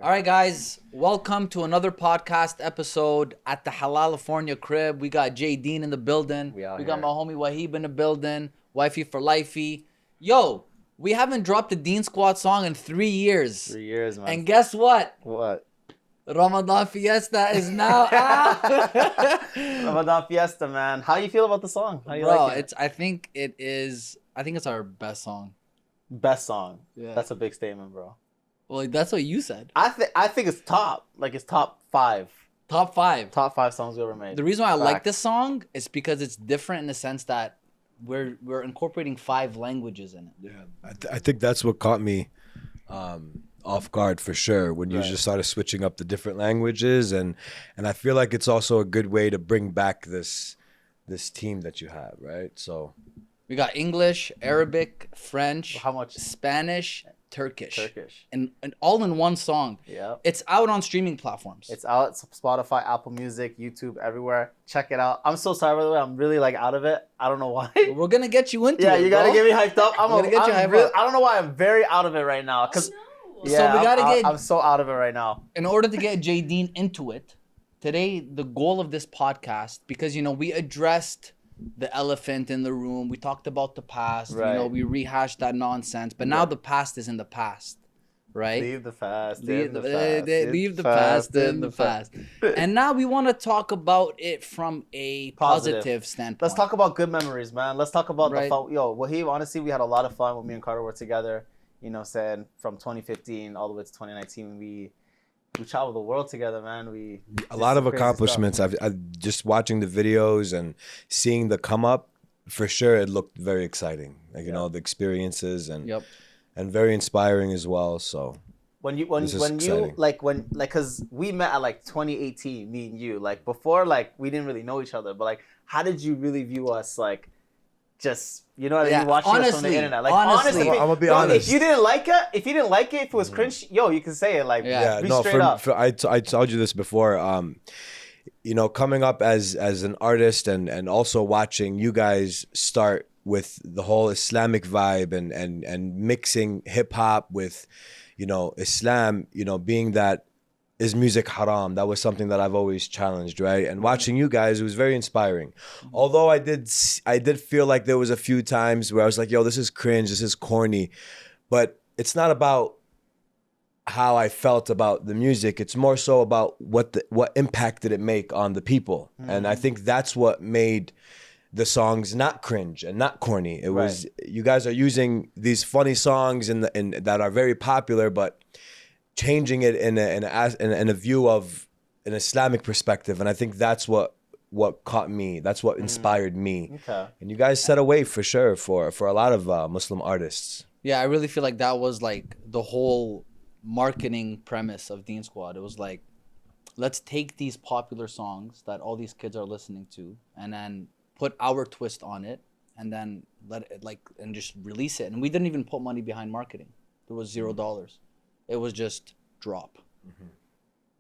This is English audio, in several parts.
All right, guys, welcome to another podcast episode at the Halalifornia crib. We got Jae Deen in the building. We got my homie Waheeb in the building. Wifey for lifey. Yo, we haven't dropped a Deen Squad song in 3 years. 3 years, man. And guess what? What? Ramadan Fiesta is now out. Ramadan Fiesta, man. How you feel about the song? How you Bro, like it? I think it's our best song. Best song. Yeah. That's a big statement, bro. Well, that's what you said. I think it's top. Like it's top 5. Top 5. Top 5 songs we ever made. The reason why I like this song is because it's different in the sense that we're incorporating 5 languages in it. Yeah, I think that's what caught me off guard for sure when you just started switching up the different languages, and I feel like it's also a good way to bring back this team that you have, right? So we got English, Arabic, French, How much? Spanish, Turkish, And and all in one song. yeah. It's out on streaming platforms. It's out. It's Spotify, Apple Music, YouTube, everywhere. Check it out. I'm so sorry, by the way. I'm really like out of it. I don't know why. We're gonna get you into it. Yeah, you gotta bro. get me hyped up. I'm gonna get you hyped up. I don't know why I'm very out of it right now. Cause So we gotta get. I'm so out of it right now. In order to get Jae Deen into it, today the goal of this podcast, because we addressed the elephant in the room, we talked about the past, Right. we rehashed that nonsense, but now the past is in the past, right? Leave the past. Leave in the the past. leave the past in the past. And now we want to talk about it from a positive standpoint. Let's talk about good memories, man. Let's talk about Right. the fun. Yo, Waheeb, honestly, we had a lot of fun when me and Carter were together. Saying from 2015 all the way to 2019, we traveled the world together, man. a lot of accomplishments. I just watching the videos and seeing the come up, for sure it looked very exciting. Like the experiences and very inspiring as well. So When you exciting. because we met at like 2018, me and you, like before, like we didn't really know each other, but like how did you really view us, like just you watching us from the internet? Like honestly, I'm gonna be bro, honest. if you didn't like it, if it was cringe, yo, you can say it, like be straight up. I told you this before. Coming up as an artist and also watching you guys start with the whole Islamic vibe and mixing hip hop with, Islam, being that is music haram. That was something that I've always challenged, right? And watching you guys, it was very inspiring. Although I did feel like there was a few times where I was like, yo, this is cringe, this is corny. But it's not about how I felt about the music. It's more so about what impact did it make on the people. And I think that's what made the songs not cringe and not corny. It was, you guys are using these funny songs that are very popular, but changing it in a view of an Islamic perspective. And I think that's what caught me. That's what inspired me. Okay. And you guys set a way for sure for a lot of Muslim artists. Yeah, I really feel like that was like the whole marketing premise of Deen Squad. It was like, let's take these popular songs that all these kids are listening to and then put our twist on it and then let it and just release it. And we didn't even put money behind marketing. There was $0. It was just drop.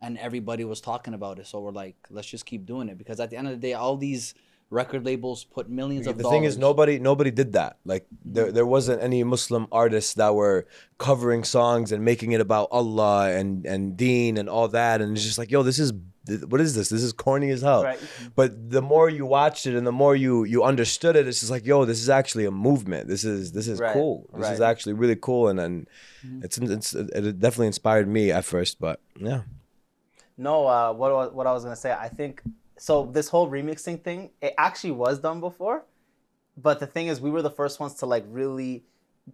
And everybody was talking about it. So we're like, let's just keep doing it, because at the end of the day, all these record labels put millions of dollars. The thing is, nobody did that. Like there wasn't any Muslim artists that were covering songs and making it about Allah and Deen and all that. And it's just like, yo, what is this? This is corny as hell. Right. But the more you watched it and the more you understood it, it's just like, yo, this is actually a movement. This is cool. This is actually really cool. And it definitely inspired me at first, but yeah. No, what I was gonna say, I think so. This whole remixing thing, it actually was done before, but the thing is, we were the first ones to like really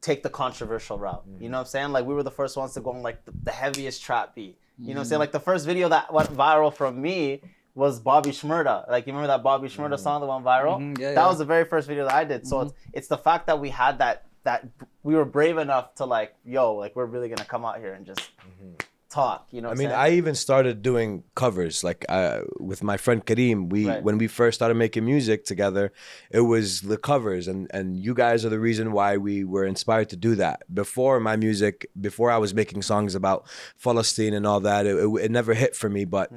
take the controversial route. You know what I'm saying? Like we were the first ones to go on like the heaviest trap beat. You know what I'm saying? Like the first video that went viral from me was Bobby Shmurda. Like you remember that Bobby Shmurda song that went viral? That was the very first video that I did. So it's the fact that we had that we were brave enough to like, yo, like we're really gonna come out here and just talk. You know what I'm saying? I even started doing covers like with my friend Kareem. When we first started making music together, it was the covers, and you guys are the reason why we were inspired to do that. Before I was making songs about Palestine and all that, it never hit for me. But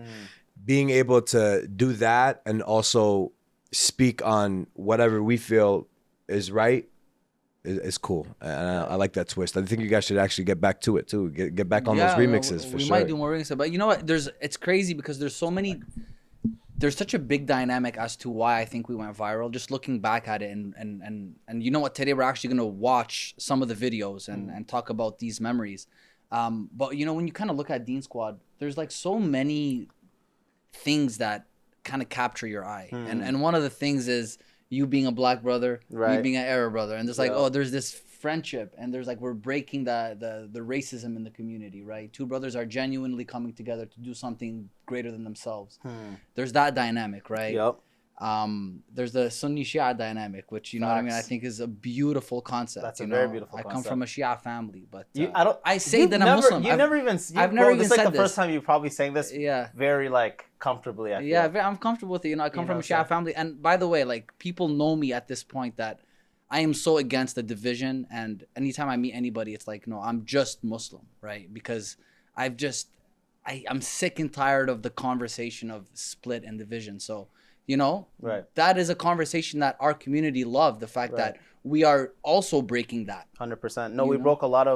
being able to do that and also speak on whatever we feel is right is cool, and I like that twist. I think you guys should actually get back to it too. Get back on those Yeah, remixes for we sure. might do more remixes, but you know what? It's crazy because there's so many. There's such a big dynamic as to why I think we went viral. Just looking back at it, and you know what? Today we're actually gonna watch some of the videos and talk about these memories. But you know, when you kind of look at Deen Squad, there's like so many things that kind of capture your eye, and one of the things is you being a black brother, Right. you being an Arab brother, and there's like, Yeah. oh, there's this friendship, and there's like, we're breaking the racism in the community, right? Two brothers are genuinely coming together to do something greater than themselves. There's that dynamic, right? Yep. There's the Sunni Shia dynamic, which, you know what I mean, I Facts. think is a beautiful concept. That's you a know? very beautiful I come concept. from a Shia family, but I say you've that never, I'm Muslim. You've never even. I've never even This is like said the first this. time you're probably saying this. Yeah. Very like comfortably. I feel. Yeah, I'm comfortable with it. You know, I come You from know a what I'm Shia family, and by the way, like, people know me at this point that I am so against the division, and anytime I meet anybody, it's like, no, I'm just Muslim, right? Because I'm sick and tired of the conversation of split and division. So, you know, Right. that is a conversation that our community loved. The fact that we are also breaking that. 100%. No, You we know? broke a lot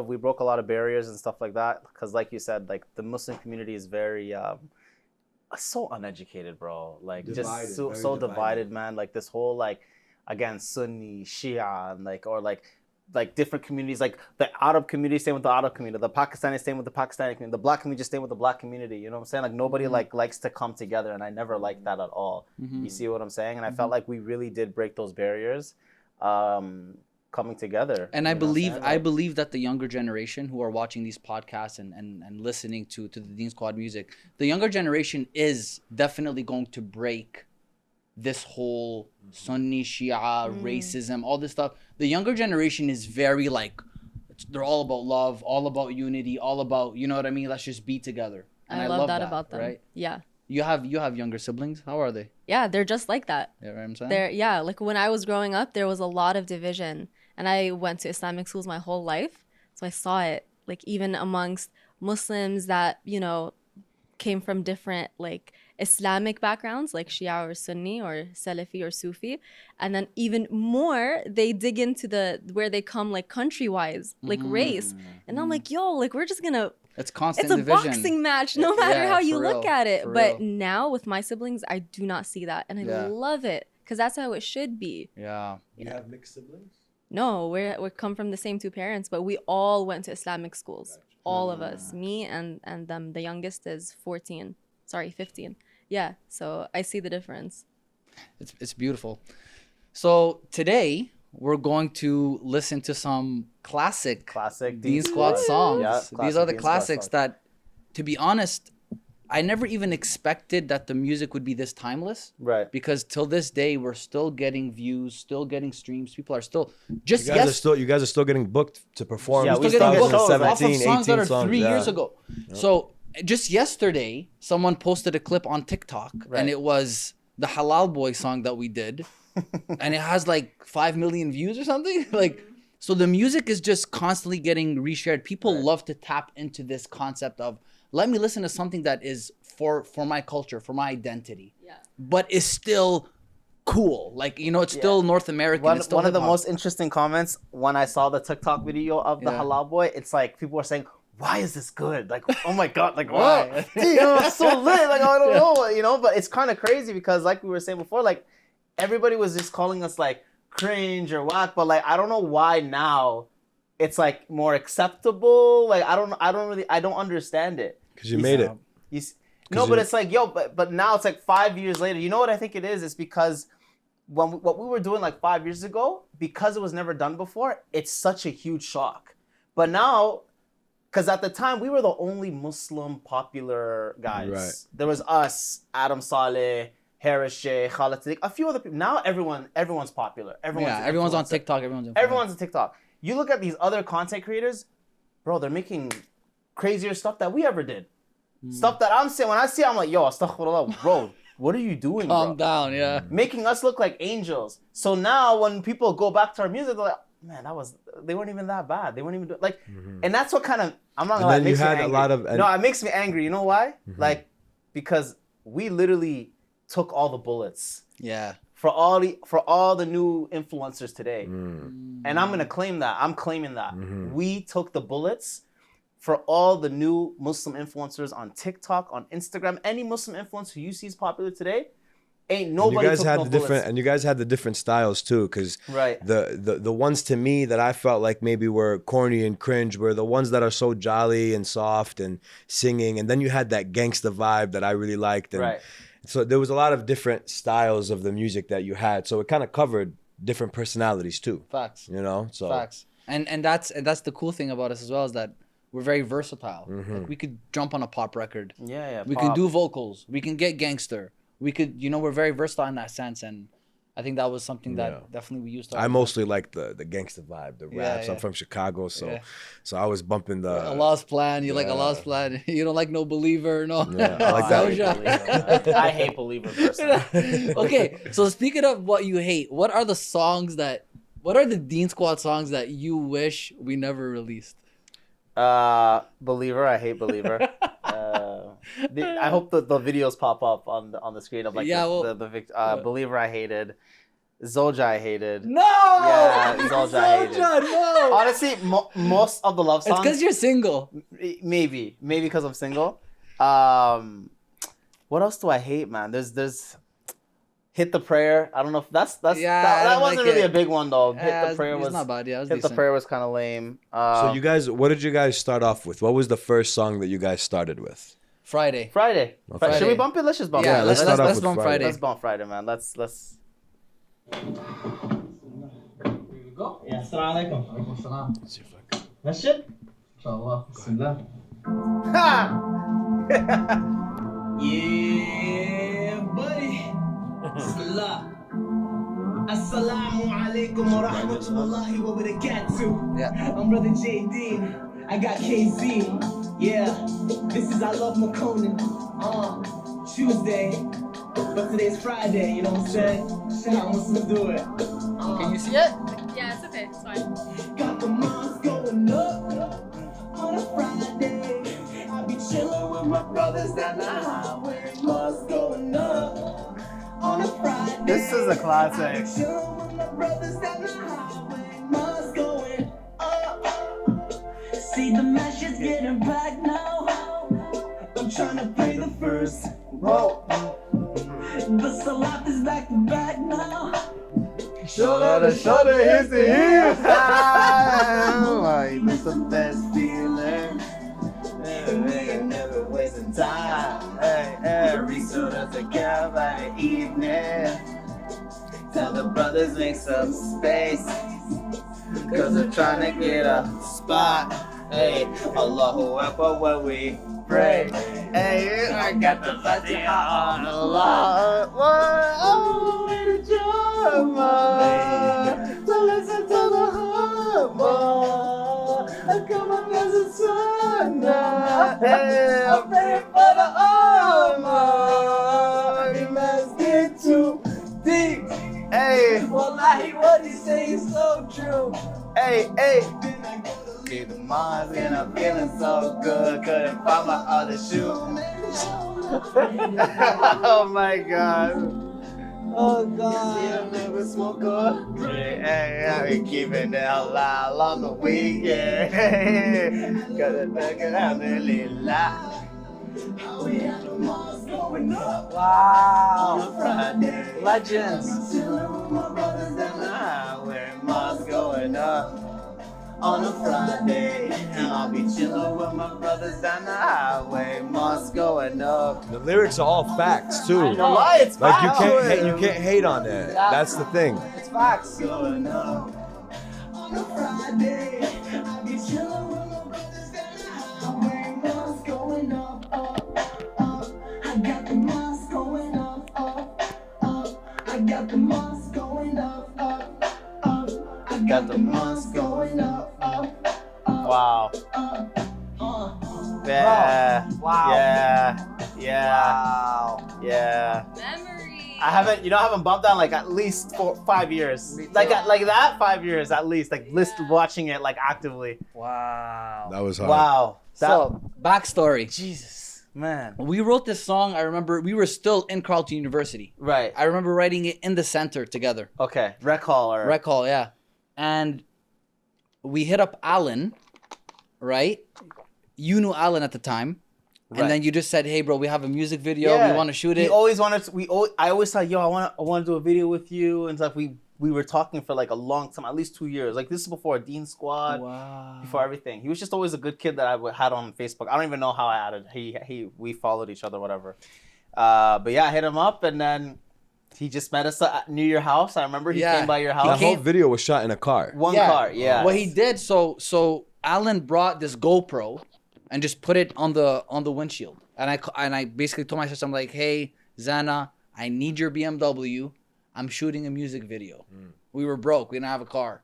of barriers and stuff like that. Because, like you said, like the Muslim community is very so uneducated, bro. Like Divided, just so, very so divided. divided, man. Like this whole like again Sunni, Shia, and like different communities. Like the Arab community staying with the Arab community, the Pakistani staying with the Pakistani community, the black community just staying with the black community. You know what I'm saying? Like nobody like likes to come together, and I never liked that at all. You see what I'm saying? And I felt like we really did break those barriers. Coming together. And You I know what I'm believe saying? I Like, believe that the younger generation who are watching these podcasts and listening to the Deen Squad music, the younger generation is definitely going to break this whole Sunni Shia racism, all this stuff. The younger generation is very like, they're all about love, all about unity, all about, you know what I mean? Let's just be together. And I love that about them. Right? Yeah. You have younger siblings. How are they? Yeah, they're just like that. You know what I'm saying? Yeah, like when I was growing up, there was a lot of division, and I went to Islamic schools my whole life, so I saw it. Like even amongst Muslims that, you know, came from different like Islamic backgrounds, like Shia or Sunni or Salafi or Sufi, and then even more they dig into the where they come like country-wise, like race, and I'm like, yo, like we're just gonna. It's constant It's a division. boxing match, no matter Yeah, how you for look real, at it. for But real. now with my siblings, I do not see that, and I Yeah. love it because that's how it should be. Yeah. You have mixed siblings? No, we come from the same two parents, but we all went to Islamic schools. All of us, me and them. The youngest is 15. Yeah, so I see the difference. It's beautiful. So today we're going to listen to some classic Deen Squad songs. Yeah, These classic are the Deen Squad classics songs. that, to be honest, I never even expected that the music would be this timeless. Right. Because till this day, we're still getting views, still getting streams. People are still just You guys are still getting booked to perform. Yeah, still we getting started booked shows, off of 17, songs that 18 are 3 years yeah. ago. So just yesterday, someone posted a clip on TikTok, Right. and it was the Halal Boy song that we did, and it has like 5 million views or something. Like, so the music is just constantly getting reshared. People love to tap into this concept of, let me listen to something that is for my culture, for my identity, but is still cool. Like, you know, it's still North American. One, it's still one of the hip-hop. most interesting comments when I saw the TikTok video of the Yeah. Halal Boy, it's like people were saying, "Why is this good? Like, oh my god, like Why? what? You know, it's so lit. Like, I don't know, you know." But it's kind of crazy because, like we were saying before, like everybody was just calling us like cringe or whack, but like I don't know why now it's like more acceptable. Like I don't understand it. Because you made it. You s- no, but it's like, yo, but now it's like 5 years later. You know what I think it is? It's because what we were doing like 5 years ago, because it was never done before, it's such a huge shock. But now, because at the time we were the only Muslim popular guys. Right. There was us, Adam Saleh, Harris Sheikh, Khalid Siddiq, a few other people. Now everyone's popular. Everyone's Everyone's on influencer. TikTok. Everyone's Everyone's on TikTok. You look at these other content creators, bro, they're making crazier stuff that we ever did. Stuff that I'm saying, when I see it, I'm like, yo, astaghfirullah, bro, what are you doing, bro? calm down. Yeah. Making us look like angels. So now when people go back to our music, they're like, man, they weren't even that bad. They weren't even, like, and that's what kind of, I'm not And gonna lie, then it you makes me had a angry. lot of- No, it makes me angry. You know why? Like, because we literally took all the bullets Yeah. for all the new influencers today. And I'm gonna claim that. I'm claiming that. We took the bullets for all the new Muslim influencers on TikTok, on Instagram, any Muslim influencer who you see is popular today. Ain't nobody took no bullets. And you guys had the different styles too, because the ones to me that I felt like maybe were corny and cringe were the ones that are so jolly and soft and singing, and then you had that gangsta vibe that I really liked. And so there was a lot of different styles of the music that you had, so it kind of covered different personalities too. Facts. You know, so facts. And that's the cool thing about us as well, is that we're very versatile. Like, we could jump on a pop record. We can do vocals. We can get gangster. We could, we're very versatile in that sense, and I think that was something that definitely we used to. I mostly like the gangster vibe, the raps. I'm from Chicago, so I was bumping the Allah's Plan. You like Allah's Plan. You don't like No Believer, no. Yeah, I like that. I hate Believer personally. Okay, so speaking of what you hate, what are the Deen Squad songs that you wish we never released? Believer, I hate Believer. I hope the videos pop up on the screen of like Believer I hated. Zolja I hated. No! Yeah, Zolja I hated. No! Honestly, most of the love songs. It's because you're single. Maybe because I'm single. What else do I hate, man? There's Hit the Prayer. I don't know if that wasn't really a big one though. Hit the Prayer was not bad. Yeah, Hit the Prayer was kind of lame. So what did you guys start off with? What was the first song that you guys started with? Friday. Okay. Should we bump it? Let's just bump it. Yeah, let's bump Friday. Let's bump Friday, man. Let's. Here we go. Yeah, assalamu alaikum. Alaikum salam. Masjid? Inshallah. Bismillah. Yeah, buddy. Bismillah. Assalamu alaikum wa rahmatullahi wa barakatuh. I'm brother Jae Deen. I got KZ. Yeah, this is I Love McConan. Tuesday, but today's Friday, you know what I'm saying? Shout out Muslim Do It. Can you see it? Yeah, it's okay. It's fine. Got the moms going up on a Friday. I be chilling with my brothers down the highway. Moms going up on a Friday. This is a classic. Chilling with my brothers down the highway. Moms going up. See the mesh is getting back now. I'm trying to play the first. Whoa. The Salat is back to back now. Shoulder, here's the heel. It's the best feeling. We ain't never wasting time. Every soda together by the evening. Tell the brothers make some space, cause they're trying to get a spot. Hey, Allahu Akbar when we pray. Hey, I got the Fatiha on Allah. Oh, the drama. To listen to the humble. I come up as a son. Hey, I'm praying for the Alma. You must get too deep. Hey, wallahi, what he say is so true. Hey. Get the mosque and I'm feeling so good. Couldn't find my other shoe. Oh my god. Oh god. You never smoke or drink. Hey, I be keeping it alive on the weekend. Got it back and I'm really loud. We had the mosque going up. Wow. On a Friday. Legends. Chilling with my brothers down the highway. Mosque going up. On a Friday, and I'll be chillin' with my brothers down the highway. Mosque going up. The lyrics are all facts too. No lie, it's Like facts. you can't hate on it. That's the thing. It's facts. Going up. On a Friday, I'll be chillin' with my brothers down the highway. Mosque going up, up. I got the mosque going up, up. I got the mosque going up, up. I got the mosque going up. Wow. Yeah. Wow. Yeah. Memory. I haven't bumped that in like at least 5 years. Like that 5 years at least. Like watching it like actively. Wow. That was hard. Wow. So, backstory. Jesus. Man. When we wrote this song, I remember we were still in Carleton University. Right. I remember writing it in the center together. Okay. Rec hall or Rec hall, yeah. And we hit up Alan, right? You knew Alan at the time. Right. And then you just said, "Hey, bro, we have a music video. We want to shoot it." He always wanted to. I always thought, "Yo, I want to do a video with you." And stuff. We were talking for like a long time, at least 2 years. Like this is before Deen Squad, before everything. He was just always a good kid that I had on Facebook. I don't even know how I added. We followed each other, whatever. But yeah, I hit him up, and then he just met us near your house. I remember he came by your house. The whole video was shot in a car. One car, yeah. What he did, so Alan brought this GoPro and just put it on the windshield. And I basically told my sister, I'm like, "Hey, Zana, I need your BMW. I'm shooting a music video." We were broke. We didn't have a car.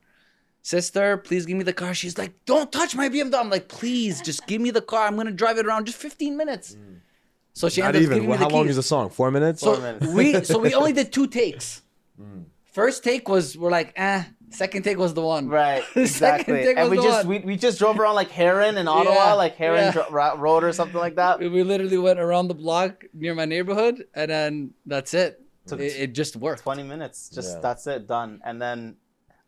"Sister, please give me the car." She's like, "Don't touch my BMW." I'm like, "Please, just give me the car. I'm going to drive it around just 15 minutes. So she Not ended up even. giving me the How long keys. is the song? 4 minutes? So 4 minutes. we only did 2 takes. First take we're like, Second take was the one. Right, The second exactly. take And was we the just one. we just drove around like Heron in Ottawa, Yeah, like Heron yeah. Road or something like that. We literally went around the block near my neighborhood, and then that's it. It just worked. 20 minutes, just Yeah. that's it, done. And then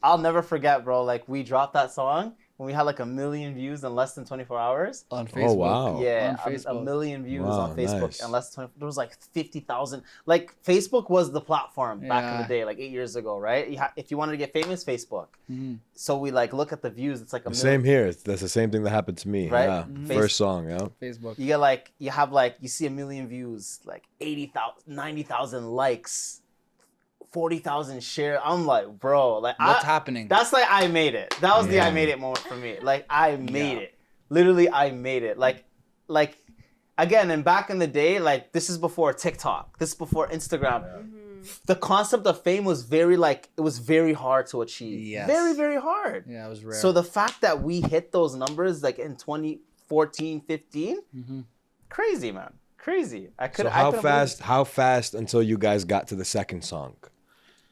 I'll never forget, bro. Like we dropped that song when we had like 1 million views in less than 24 hours. On Facebook. Oh, wow. Yeah, On a Facebook. million views Wow, on Facebook nice. in less than 20. There was like 50,000. Like Facebook was the platform back in Yeah. the day, like 8 years ago, right? If you wanted to get famous, Facebook. So we like look at the views. It's like a Same here. That's the same thing that happened to me. Right? Yeah. Face- First song, yeah. Facebook. You get like you see 1 million views, like 80,000, 90,000 likes, 40,000 shares. I'm like, bro, like What's happening? That's like I made it. That was the Yeah. I made it moment for me. Like I made it. Literally, I made it. Like again, and back in the day, like this is before TikTok. This is before Instagram. The concept of fame was it was very hard to achieve. Yes. Very, very hard. Yeah, it was rare. So the fact that we hit those numbers like in 2014, 15, crazy, man. Crazy. So how fast until you guys got to the second song?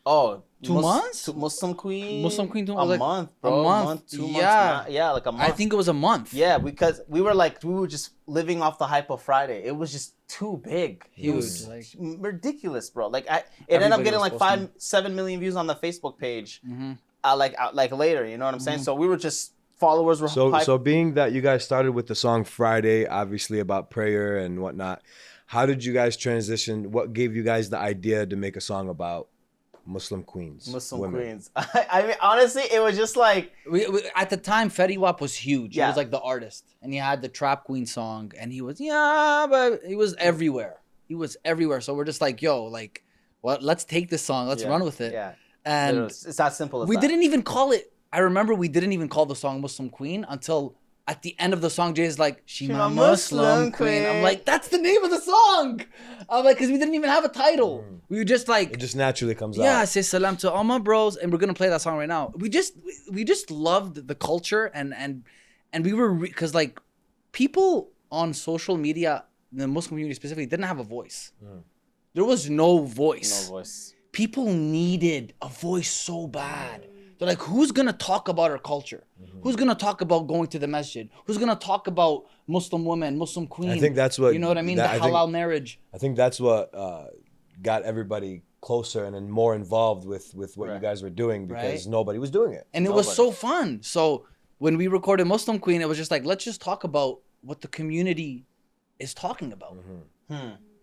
Oh, 2 months? Muslim Queen. Muslim Queen, a like, month, bro. a month. 2 months. Yeah. Yeah, like a month. I think it was a month. Yeah, because we were just living off the hype of Friday. It was just too big. It was Huge, like- ridiculous, bro. Like it ended up Everybody getting was like posting. 7 million views on the Facebook page. Like later, you know what I'm saying? So we were just followers were hyped. So being that you guys started with the song Friday, obviously about prayer and whatnot, how did you guys transition? What gave you guys the idea to make a song about Muslim queens? Muslim women? queens. I mean, honestly, it was just like We at the time, Fetty Wap was huge. Yeah. He was like the artist, and he had the Trap Queen song, and he was but he was everywhere. He was everywhere. So we're just like, yo, like, what? Let's take this song. Let's run with it. Yeah. And It's that simple as we that. didn't even call it. I remember we didn't even call the song Muslim Queen until at the end of the song, Jay's like, she my Muslim queen. I'm like, that's the name of the song. I'm like, because we didn't even have a title. We were just like, It just naturally comes yeah, out. say salam to all my bros, and we're gonna play that song right now. We just loved the culture, and we were because like people on social media, the Muslim community specifically, didn't have a voice. There was no voice. No voice. People needed a voice so bad. They're like, who's gonna talk about our culture? Who's gonna talk about going to the masjid? Who's gonna talk about Muslim women, Muslim queen? I think that's what you know what I mean. The halal marriage. I think that's what got everybody closer and then more involved with what you guys were doing because nobody was doing it. And it was so fun. So when we recorded Muslim Queen, it was just like, let's just talk about what the community is talking about.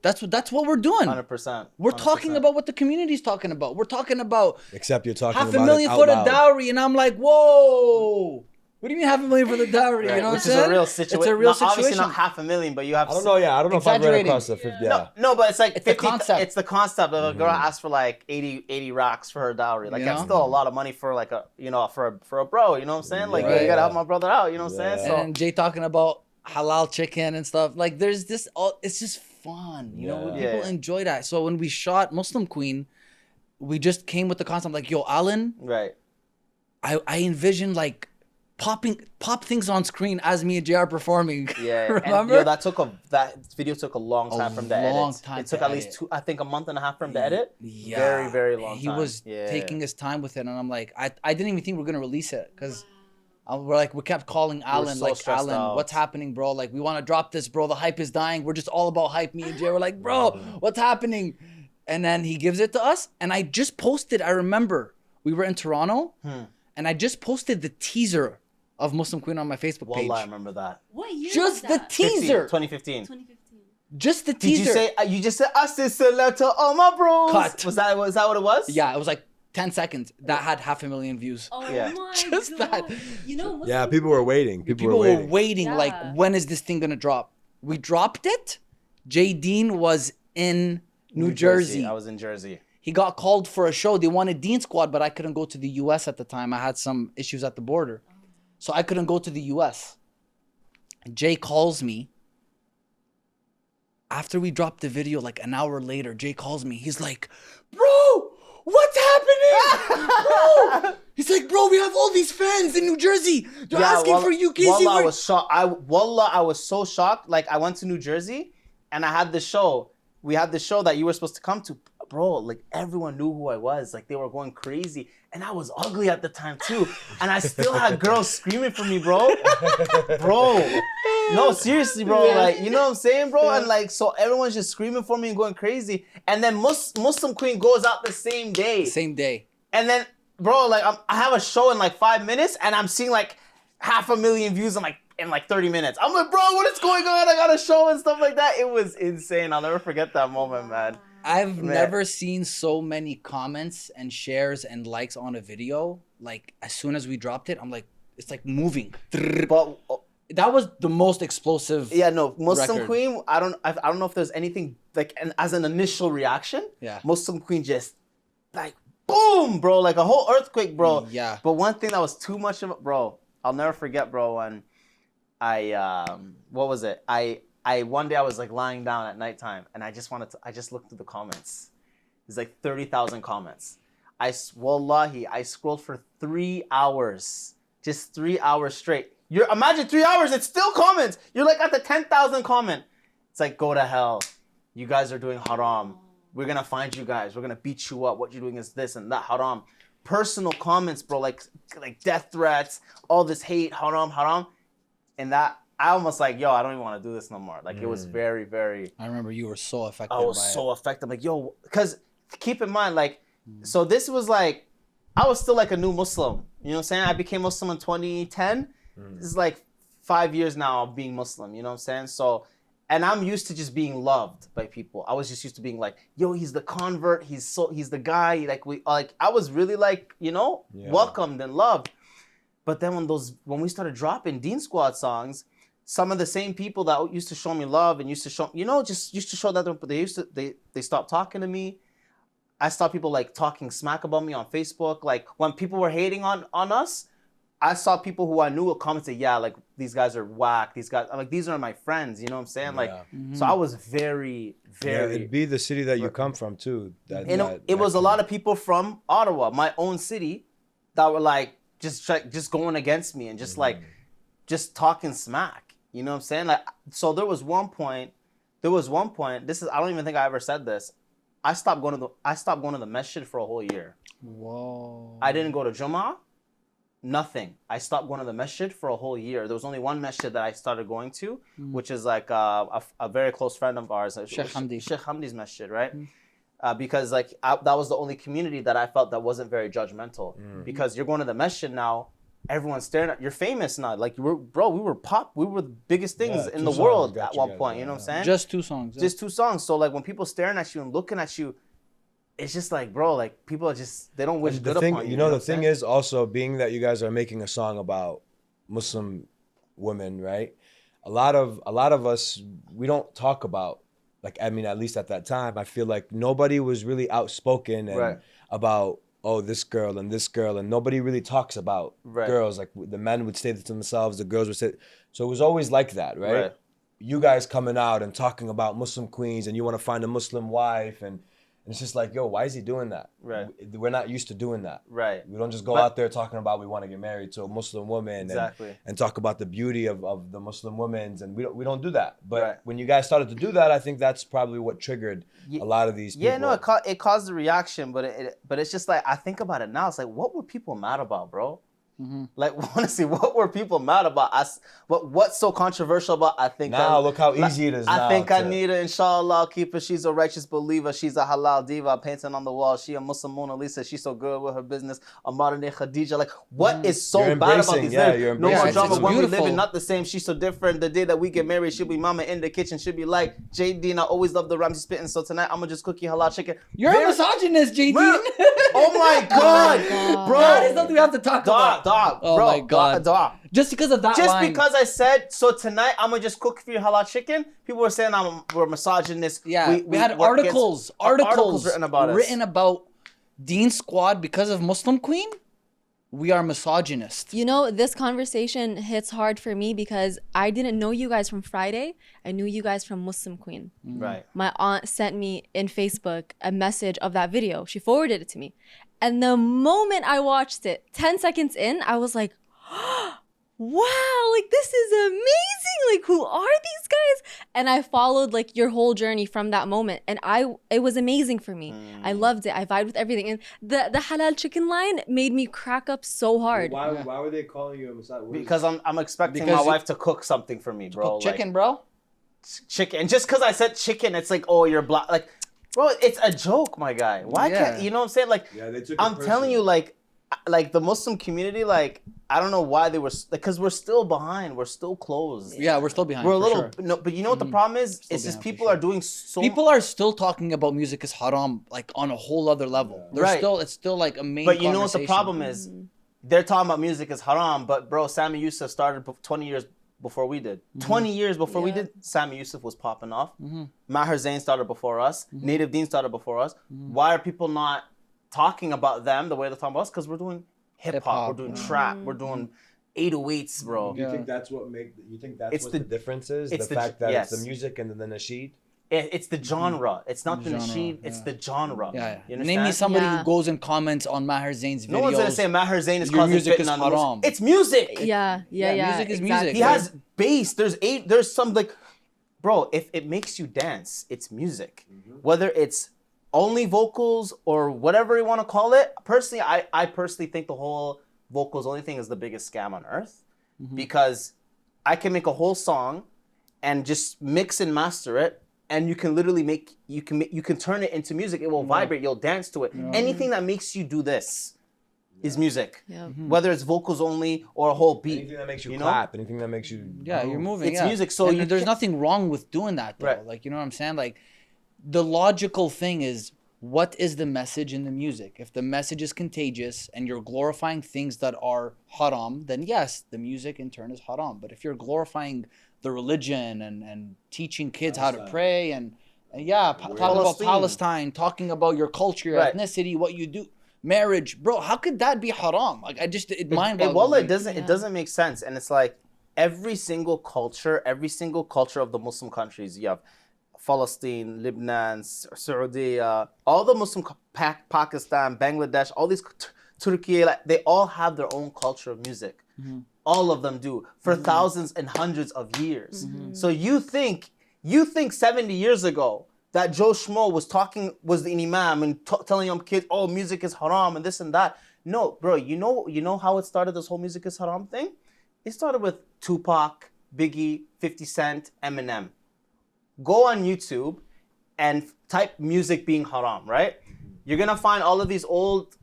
That's what we're doing. 100%. We're talking about what the community's talking about. We're talking about Except you're talking about $500,000 it out for the loud. dowry, and I'm like, whoa. What do you mean $500,000 for the dowry? Right, You know which what is I'm saying? a real situation. It's a real situation. Obviously not $500,000, but you have. I don't know. Yeah, I don't know if I've read Exaggerating. across the 50. Yeah. No, but it's like It's the concept. It's the concept of a girl asks for like 80 racks for her dowry. Like You that's know? still a lot of money for like a for a bro. You know what I'm saying? Like Yeah. you gotta help my brother out. You know what I'm saying? So And Jay talking about halal chicken and stuff. Like there's this. It's just fun. You know, Yeah. people enjoy that. So when we shot Muslim Queen, we just came with the concept like, yo, Alan, right. I envisioned like pop things on screen as me and JR performing. Yeah. Remember? And, that video took a long time from the edit. long time It took to at least edit. I think a month and a half from the edit. Yeah. Very, very long time. He was Yeah. taking his time with it, and I'm like, I didn't even think we were gonna release it because We kept calling Alan, so like, stressed Alan, out. what's happening, bro? Like, we want to drop this, bro. The hype is dying. We're just all about hype. Me and Jay were like, bro, what's happening? And then he gives it to us. And I just posted, I remember, we were in Toronto. And I just posted the teaser of Muslim Queen on my Facebook page. Wallah, I remember that. What year Just was the that? teaser. 2015. 2015. Just the Did teaser. you say, you just said, Assisala to all my bros. Cut. Was that what it was? Yeah, it was like 10 seconds. That had 500,000 views. Oh Yeah. my Just God. that. You know, Yeah, people were waiting. People were waiting, Yeah. like, when is this thing gonna drop? We dropped it. Jae Deen was in New Jersey. I was in Jersey. He got called for a show. They wanted Deen Squad, but I couldn't go to the US at the time. I had some issues at the border. So I couldn't go to the US. Jay calls me. After we dropped the video, like an hour later, Jay calls me. He's like, bro, what's happening? Bro. He's like, bro, we have all these fans in New Jersey. They're asking for you, KC. Wallah, I was shocked. I was so shocked. Like, I went to New Jersey and I had the show. We had the show that you were supposed to come to. Bro, like, everyone knew who I was. Like, they were going crazy. And I was ugly at the time, too. And I still had girls screaming for me, bro. Bro. No, seriously, bro. Yeah. Like, you know what I'm saying, bro? And, like, so everyone's just screaming for me and going crazy. And then Muslim Queen goes out the same day. Same day. And then, bro, like, I have a show in, like, 5 minutes. And I'm seeing, like, 500,000 views in 30 minutes. I'm like, bro, what is going on? I got a show and stuff like that. It was insane. I'll never forget that moment, man. I've never seen so many comments and shares and likes on a video. Like, as soon as we dropped it, I'm like, it's like moving. But That was the most explosive. yeah, no, Muslim record. Queen. I don't know if there's anything like as an initial reaction. Yeah. Muslim Queen just like boom, bro, like a whole earthquake, bro. Yeah. But one thing that was too much of, bro, I'll never forget, bro, when I what was it? I one day I was like lying down at nighttime and I just looked through the comments. There's like 30,000 comments. Wallahi, I scrolled for 3 hours. Just 3 hours straight. Imagine 3 hours, it's still comments. You're like at the 10,000 comment. It's like, go to hell. You guys are doing haram. We're gonna find you guys. We're gonna beat you up. What you're doing is this and that, haram. Personal comments, bro, like death threats, all this hate, haram. And that, I almost like, yo, I don't even want to do this no more. Like, it was very, very... I remember you were so affected I was by so it. affected. I'm like, yo, because keep in mind, like, so this was like, I was still like a new Muslim. You know what I'm saying? I became Muslim in 2010. This is like 5 years now of being Muslim. You know what I'm saying? So, and I'm used to just being loved by people. I was just used to being like, yo, he's the convert. He's the guy. Like I was really like, you know, welcomed and loved. But then when we started dropping Deen Squad songs, some of the same people that used to show me love and used to show, you know, just used to show that they stopped talking to me. I saw people like talking smack about me on Facebook. Like when people were hating on us, I saw people who I knew would comment say, yeah, like these guys are whack. These guys, I'm like, these are my friends. You know what I'm saying? Like, so I was very, very. It'd be the city that you come from too. It was a lot of people from Ottawa, my own city, that were like just going against me and just like just talking smack. You know what I'm saying? Like, so there was one point. I don't even think I ever said this. I stopped going to the masjid for a whole year. Whoa. I didn't go to Jummah. Nothing. I stopped going to the masjid for a whole year. There was only one masjid that I started going to, which is like a very close friend of ours, Sheikh Hamdi's masjid, right? Because like that was the only community that I felt that wasn't very judgmental. Because you're going to the masjid now, everyone's staring at. You're famous now. Like we were the biggest things in the world at one point. You know what I'm saying? Just 2 songs. Just 2 songs. So like when people staring at you and looking at you, it's just like, bro, like people are just, they don't wish good upon you. You know, the thing is also, being that you guys are making a song about Muslim women, right? A lot of us, we don't talk about, like, I mean, at least at that time, I feel like nobody was really outspoken and about, oh, this girl, and nobody really talks about girls. Like the men would say to themselves, the girls would say, so it was always like that, right? You guys coming out and talking about Muslim queens and you want to find a Muslim wife, and it's just like, yo, why is he doing that? Right. We're not used to doing that. Right. We don't just go out there talking about we want to get married to a Muslim woman and talk about the beauty of the Muslim women's, and we don't do that. But when you guys started to do that, I think that's probably what triggered a lot of these people. Yeah, no, it caused a reaction, but it's just like, I think about it now, it's like, what were people mad about, bro? Like, honestly, what were people mad about? What's so controversial about? I think Now look how easy it is. I think I need her, inshallah, keep her. She's a righteous believer. She's a halal diva, painting on the wall. She a Muslim Mona Lisa. She's so good with her business. A modern day Khadija. Like, what is so bad about these lyrics? No more drama when we living, not the same. She's so different. The day that we get married, she'll be mama in the kitchen. She'll be like, Jae Deen, I always love the rhymes he's spitting. So tonight, I'm going to just cook you halal chicken. You're a misogynist, Jae Deen. Oh my God. Bro. That is something we have to talk about. Dog. Oh bro, my God. Dog. Just because of that line. Because I said, so tonight I'm going to just cook for you halal chicken, people were saying we're misogynist. Yeah, we had articles written about us. Deen Squad because of Muslim Queen. We are misogynist. You know, this conversation hits hard for me because I didn't know you guys from Friday. I knew you guys from Muslim Queen. Right. My aunt sent me in Facebook a message of that video. She forwarded it to me. And the moment I watched it, 10 seconds in, I was like, wow, like this is amazing. Like, who are these guys? And I followed like your whole journey from that moment. And it was amazing for me. I loved it. I vibed with everything. And the halal chicken line made me crack up so hard. Why were they calling you a misogynist? Because I'm expecting my wife to cook something for me, bro. Cook chicken, bro. Chicken. And just because I said chicken, it's like, oh, you're black. Like, bro, it's a joke, my guy. Why can't, you know what I'm saying? Like, they took I'm telling you, like the Muslim community, like, I don't know why they were, because we're still behind. We're still closed. Yeah, we're still behind. We're a little, sure. no, but you know what the problem is? It's just people are doing so. People are still talking about music is haram, like on a whole other level. It's still like a main. But you know what the problem is? They're talking about music is haram, but bro, Sami Yusuf started 20 years before we did. 20 years before we did, Sami Yusuf was popping off. Maher Zain started before us. Native Deen started before us. Why are people not talking about them the way they're talking about us? Because we're doing hip-hop, we're doing trap, we're doing 808s, bro. You think that's what the difference is? The fact that it's the music and then the nasheed? It's the genre. It's not the nasheed, it's the genre. Yeah. You understand? Name me somebody who goes and comments on Maher Zain's videos. No one's gonna say Maher Zain is your causing music is fitna on the haram. It's music. Yeah. Music is music. He has bass. There's some like, bro, if it makes you dance, it's music. Whether it's only vocals or whatever you want to call it. Personally, I personally think the whole vocals only thing is the biggest scam on earth, because I can make a whole song and just mix and master it, and you can literally you can turn it into music. It will vibrate. You'll dance to it. Anything that makes you do this is music. Whether it's vocals only or a whole beat. Anything that makes you clap. Anything that makes you. Yeah, you're moving. It's music. So there's nothing wrong with doing that, though. Right. Like, you know what I'm saying? Like, the logical thing is, what is the message in the music? If the message is contagious and you're glorifying things that are haram, then yes, the music in turn is haram. But if you're glorifying the religion and teaching kids how to pray and talking about Palestine, talking about your culture, your ethnicity, what you do, marriage, bro, how could that be haram? Like, it mind boggles. It doesn't make sense. And it's like every single culture of the Muslim countries, you have Palestine, Lebanon, Saudi, all the Muslim, Pakistan, Bangladesh, all these, Turkey, like, they all have their own culture of music. All of them do for thousands and hundreds of years. So you think 70 years ago that Joe Schmo was the imam and telling young kids, oh, music is haram and this and that. No, bro, you know how it started, this whole music is haram thing? It started with Tupac, Biggie, 50 Cent, Eminem. Go on YouTube and type music being haram, right? You're gonna find all of these old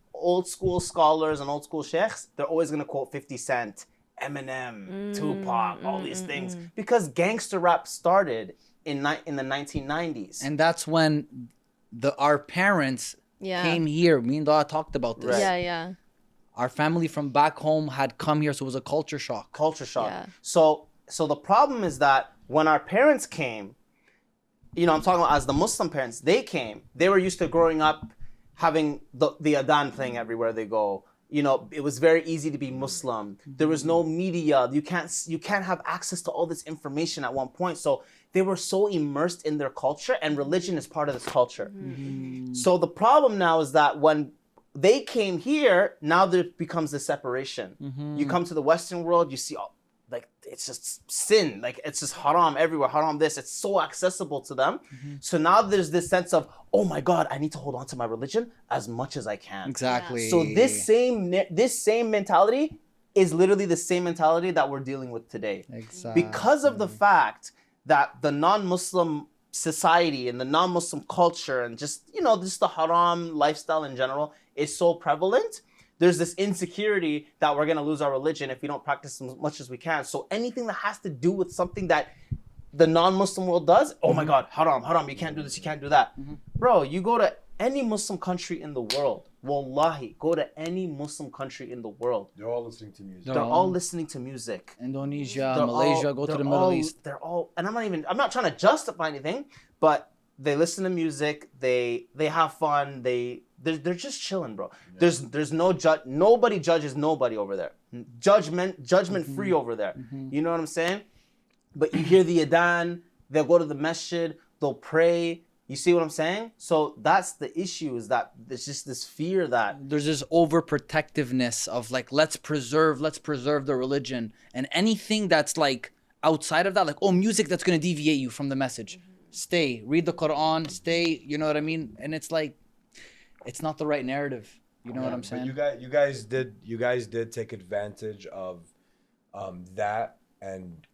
school scholars and old school sheikhs. They're always gonna quote 50 Cent, Eminem, Tupac, all these things, because gangster rap started in the 1990s. And that's when our parents came here. Me and Doaa talked about this. Yeah. Our family from back home had come here, so it was a culture shock. Yeah. So the problem is that when our parents came, I'm talking about as the Muslim parents, they were used to growing up having the adhan playing everywhere they go. It was very easy to be Muslim. There was no media. You can't have access to all this information at one point. So they were so immersed in their culture, and religion is part of this culture. So the problem now is that when they came here, now there becomes this separation. You come to the Western world, you see all, like, it's just sin, like it's just haram everywhere, haram this, it's so accessible to them. So now there's this sense of, oh my God, I need to hold on to my religion as much as I can. Exactly. So this same mentality is literally the same mentality that we're dealing with today. Exactly. Because of the fact that the non-Muslim society and the non-Muslim culture and just the haram lifestyle in general is so prevalent, there's this insecurity that we're going to lose our religion if we don't practice as much as we can. So anything that has to do with something that the non-Muslim world does, oh my God, haram, you can't do this, you can't do that. Bro, you go to any Muslim country in the world, wallahi, go to any Muslim country in the world. They're all listening to music. They're all listening to music. Indonesia, They're Malaysia, go to the Middle East. They're all, and I'm not trying to justify anything, but they listen to music, they have fun, they're just chilling, bro. Yeah. There's no nobody judges nobody over there. Judgment free over there. You know what I'm saying? But you hear the adhan, they'll go to the masjid, they'll pray. You see what I'm saying? So that's the issue, is that there's just this fear that there's this overprotectiveness of like, let's preserve the religion, and anything that's like outside of that, like, music that's going to deviate you from the message. Stay, read the Quran, stay, you know what I mean? And it's like, it's not the right narrative. You know what I'm saying? But you guys did take advantage of that and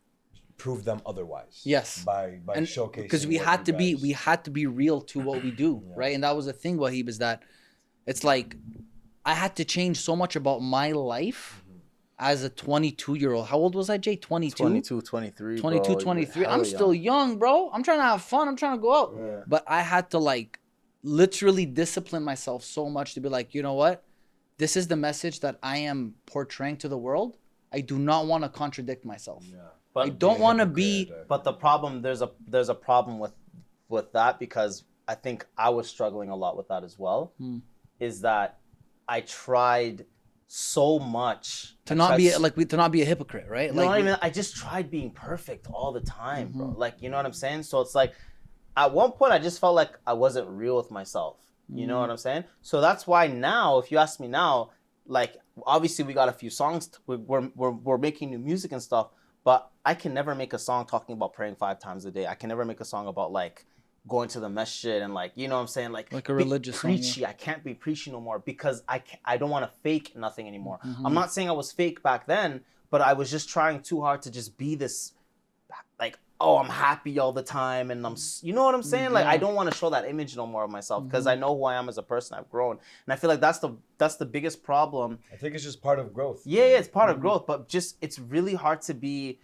prove them otherwise. Yes. By showcasing, because we had to be real to what we do, right? And that was the thing, Waheeb, is that it's like I had to change so much about my life as a 22-year-old. How old was I, Jay? 22? 22, 23. 22, bro. 23. I'm still young, bro. I'm trying to have fun. I'm trying to go out. Yeah. But I had to like literally discipline myself so much to be like, you know what? This is the message that I am portraying to the world. I do not want to contradict myself. Yeah. But I don't want to be. But the problem, there's a problem with that, because I think I was struggling a lot with that as well. Is that I tried so much to not be a hypocrite, right? No, like, I just tried being perfect all the time, bro. Like, you know what I'm saying? So it's like, at one point I just felt like I wasn't real with myself. You know what I'm saying? So that's why now, if you ask me now, like, obviously we got a few songs, we're making new music and stuff, but I can never make a song talking about praying 5 times a day. I can never make a song about like going to the masjid and like, you know what I'm saying? Like a religious preachy. song, yeah. I can't be preachy no more, because I don't want to fake nothing anymore. I'm not saying I was fake back then, but I was just trying too hard to just be this, like, I'm happy all the time, and you know what I'm saying? Like, I don't want to show that image no more of myself, because I know who I am as a person. I've grown, and I feel like that's the biggest problem. I think it's just part of growth. Yeah, it's part of growth, but just it's really hard to be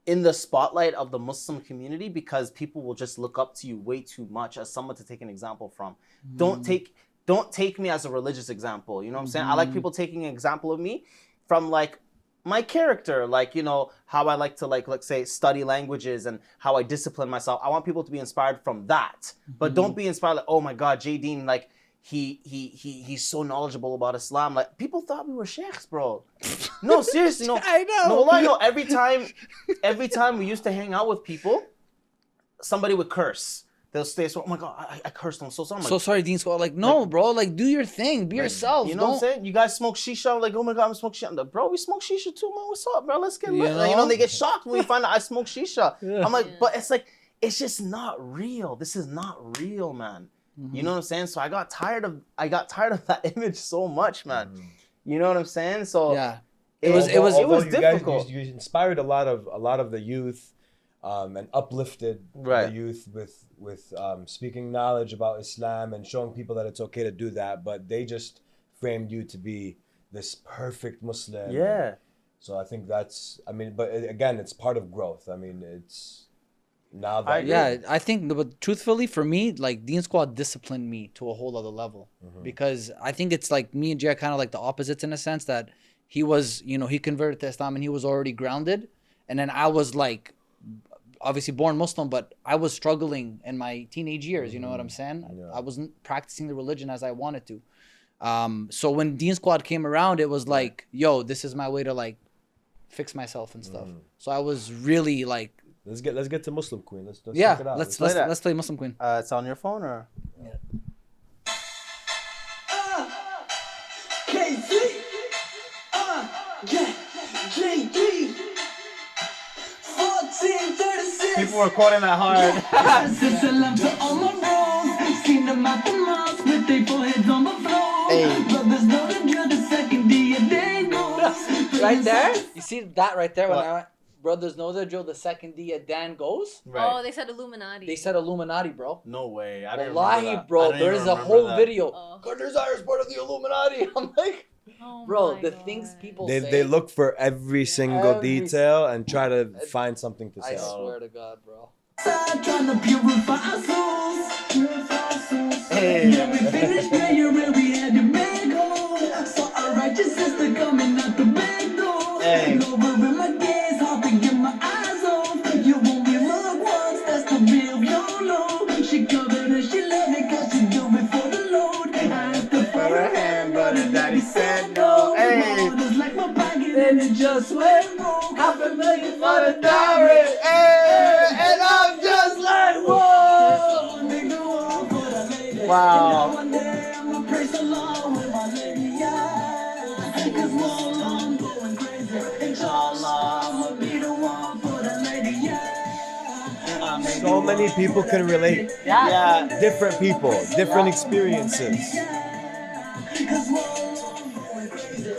in the spotlight of the Muslim community, because people will just look up to you way too much as someone to take an example from. Don't take me as a religious example. You know what I'm saying? I like people taking an example of me from like my character, like, you know, how I like to, like, let's say, study languages and how I discipline myself. I want people to be inspired from that, but don't be inspired like, oh my God, Jae Deen, like he's so knowledgeable about Islam. Like, people thought we were sheikhs, bro. No, seriously, no. I know. No, I know. Every time we used to hang out with people, somebody would curse. They'll stay so, oh my God, I cursed. I'm so sorry. So sorry, Deen Squad. Like, no, bro. Like, do your thing. Be yourself. You know what I'm saying? You guys smoke shisha. I'm like, oh my God, I'm smoking shisha. I'm like, bro, we smoke shisha too, man. What's up, bro? Let's get lit. Like, you know, they get shocked when we find out I smoke shisha. Yeah. I'm like, but it's like, it's just not real. This is not real, man. You know what I'm saying? So I got tired of that image so much, man. You know what I'm saying? So yeah, it was difficult. You inspired a lot of the youth, and uplifted the youth with speaking knowledge about Islam and showing people that it's okay to do that. But they just framed you to be this perfect Muslim. Yeah. So I think that's. I mean, but again, it's part of growth. I mean, it's. Now that I think, but truthfully, for me, like, Deen Squad disciplined me to a whole other level, because I think it's like me and Jay are kind of like the opposites in a sense, that he was, you know, he converted to Islam and he was already grounded, and then I was like, obviously born Muslim, but I was struggling in my teenage years. You know what I'm saying? Yeah. I wasn't practicing the religion as I wanted to. So when Deen Squad came around, it was like, yo, this is my way to like fix myself and stuff. So I was really like. Let's get to Muslim Queen. Let's yeah, check it out. Let's play Muslim Queen. It's on your phone or? Yeah. KZ, yeah, Jae Deen, 1436. People were quoting that hard. Salam to all my bros, seen them at the mosque with their foreheads on the floor. Hey. Brothers know the drill, the second day of day goes. right there. You see that right there? When What? I went, Brothers Know the Drill, the second D at Dan goes. Right. Oh, they said Illuminati. They said Illuminati, bro. No way. I didn't Wallahi, remember that. bro. I didn't There even is a remember whole that. video. Oh. Karter Zaher is part of the Illuminati. I'm like, Oh bro, my the God. things people They say. they look for every single Every detail and try to find something to I say. swear to God, bro. Trying to purify our souls. Hey. Yeah, we finished prayer and we had to make home. Saw a righteous sister coming out the back door. Hey. Over in my gaze, hard to get my eyes off. You won't be loved once, that's the real YOLO. She covered and she loved it cause she do it for the Lord. I asked her for her hand, but her daddy said no. Hey. It's like my pocket and it just went broke. $500,000 for the Diary. Hey. And I'm just like, whoa. Wow. One day I'ma praise the Lord with my lady, yeah. Cause while I'm going crazy, inshallah, I'ma be the one for the lady, yeah. So many people can relate. Yeah. Different people, different experiences. Cause while I'm going crazy,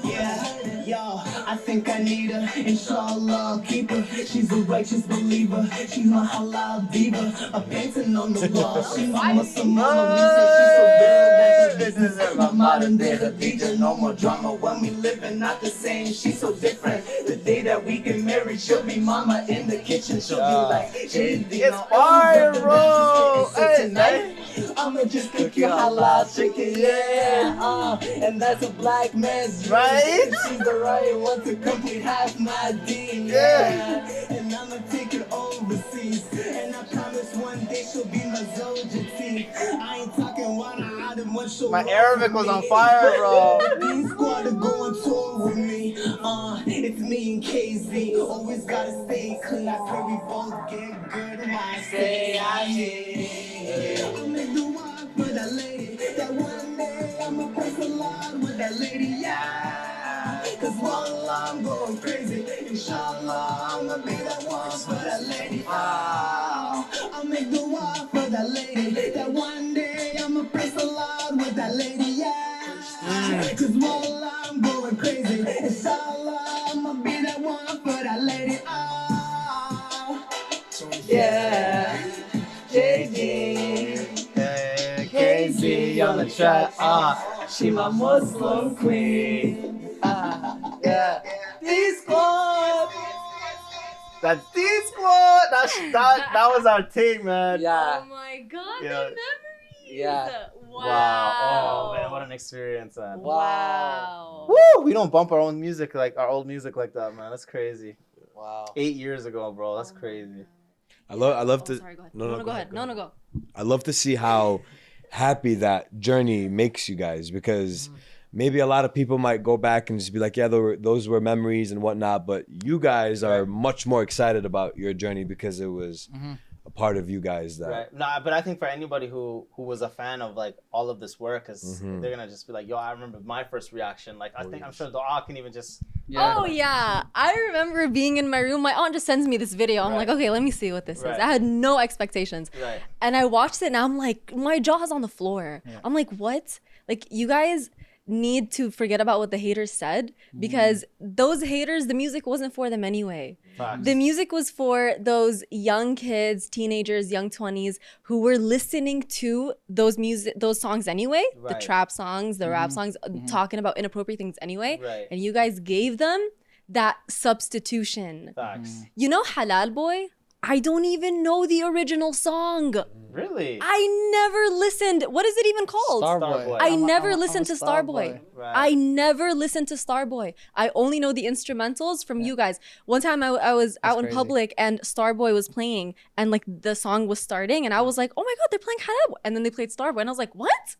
yeah, yo, I think I need her, inshallah, I'll keep her. She's a righteous believer, she's my halal diva. A painting on the wall, she's my Muslim Mona Lisa. She's so bad that she's business in my modern day Khadija. No more drama when we living, not the same. She's so different. The day that we get married, she'll be mama in the kitchen. She'll be like, Jae Deen, It's fire, bro. Hey, tonight I'ma just cook your halal chicken, yeah. And that's a black man's dream. Right? She's the right one to complete half my deen, Yeah. And I'ma take it overseas. And I promise one day she'll be my Zojati. I ain't talking one out and one show. My Arabic was on fire, bro. Deen Squad are going tour with me. It's me and KZ. Always gotta stay clean. I pray we both get good while I stay out here. I'ma make the one for that lady. That one day I'ma praise the Lord with that lady, yeah. Cause while I'm going crazy, inshallah, I'ma be the one for that lady. I'll make the one for that lady. That one day I'ma praise the Lord with that lady, yeah. Cause while I'm going crazy, inshallah, I'ma be that one for that lady. Yeah. Jae Deen. KZ on the track, she my Muslim queen, yeah. Deen Squad. That Deen Squad. That was our thing, man. Yeah. Oh my God, Yeah. the memories. Yeah. Wow. Oh man, what an experience, man. Wow. Woo! We don't bump our own music like our old music like that, man. That's crazy. Wow. 8 years ago, bro. That's crazy. I love Oh, to. sorry, go ahead. No, Go ahead. No, go. I love to see how happy that journey makes you guys, because maybe a lot of people might go back and just be like, yeah, those were memories and whatnot, but you guys are much more excited about your journey because it was a part of you guys that. Right. Nah, but I think for anybody who was a fan of like all of this work, cause they're gonna just be like, yo, I remember my first reaction. Like I'm sure Doaa can even just. Yeah. Oh yeah, I remember being in my room. My aunt just sends me this video. I'm Right. like, okay, let me see what this Right. is. I had no expectations, Right. and I watched it, and I'm like, my jaw's on the floor. I'm like, what? Like, you guys need to forget about what the haters said, because those haters, the music wasn't for them anyway. Facts. The music was for those young kids, teenagers, young 20s who were listening to those songs anyway, the Right. trap songs, the rap songs, talking about inappropriate things anyway. Right. And you guys gave them that substitution. Facts. You know Halal Boy? I don't even know the original song. Really? I never listened. What is it even called? Starboy. I I'm never listened to Starboy. Right. I never listened to Starboy. I only know the instrumentals from you guys. One time I was out in crazy. public and Starboy was playing and like the song was starting and I was like, oh my God, they're playing Halal. And then they played Starboy and I was like, what?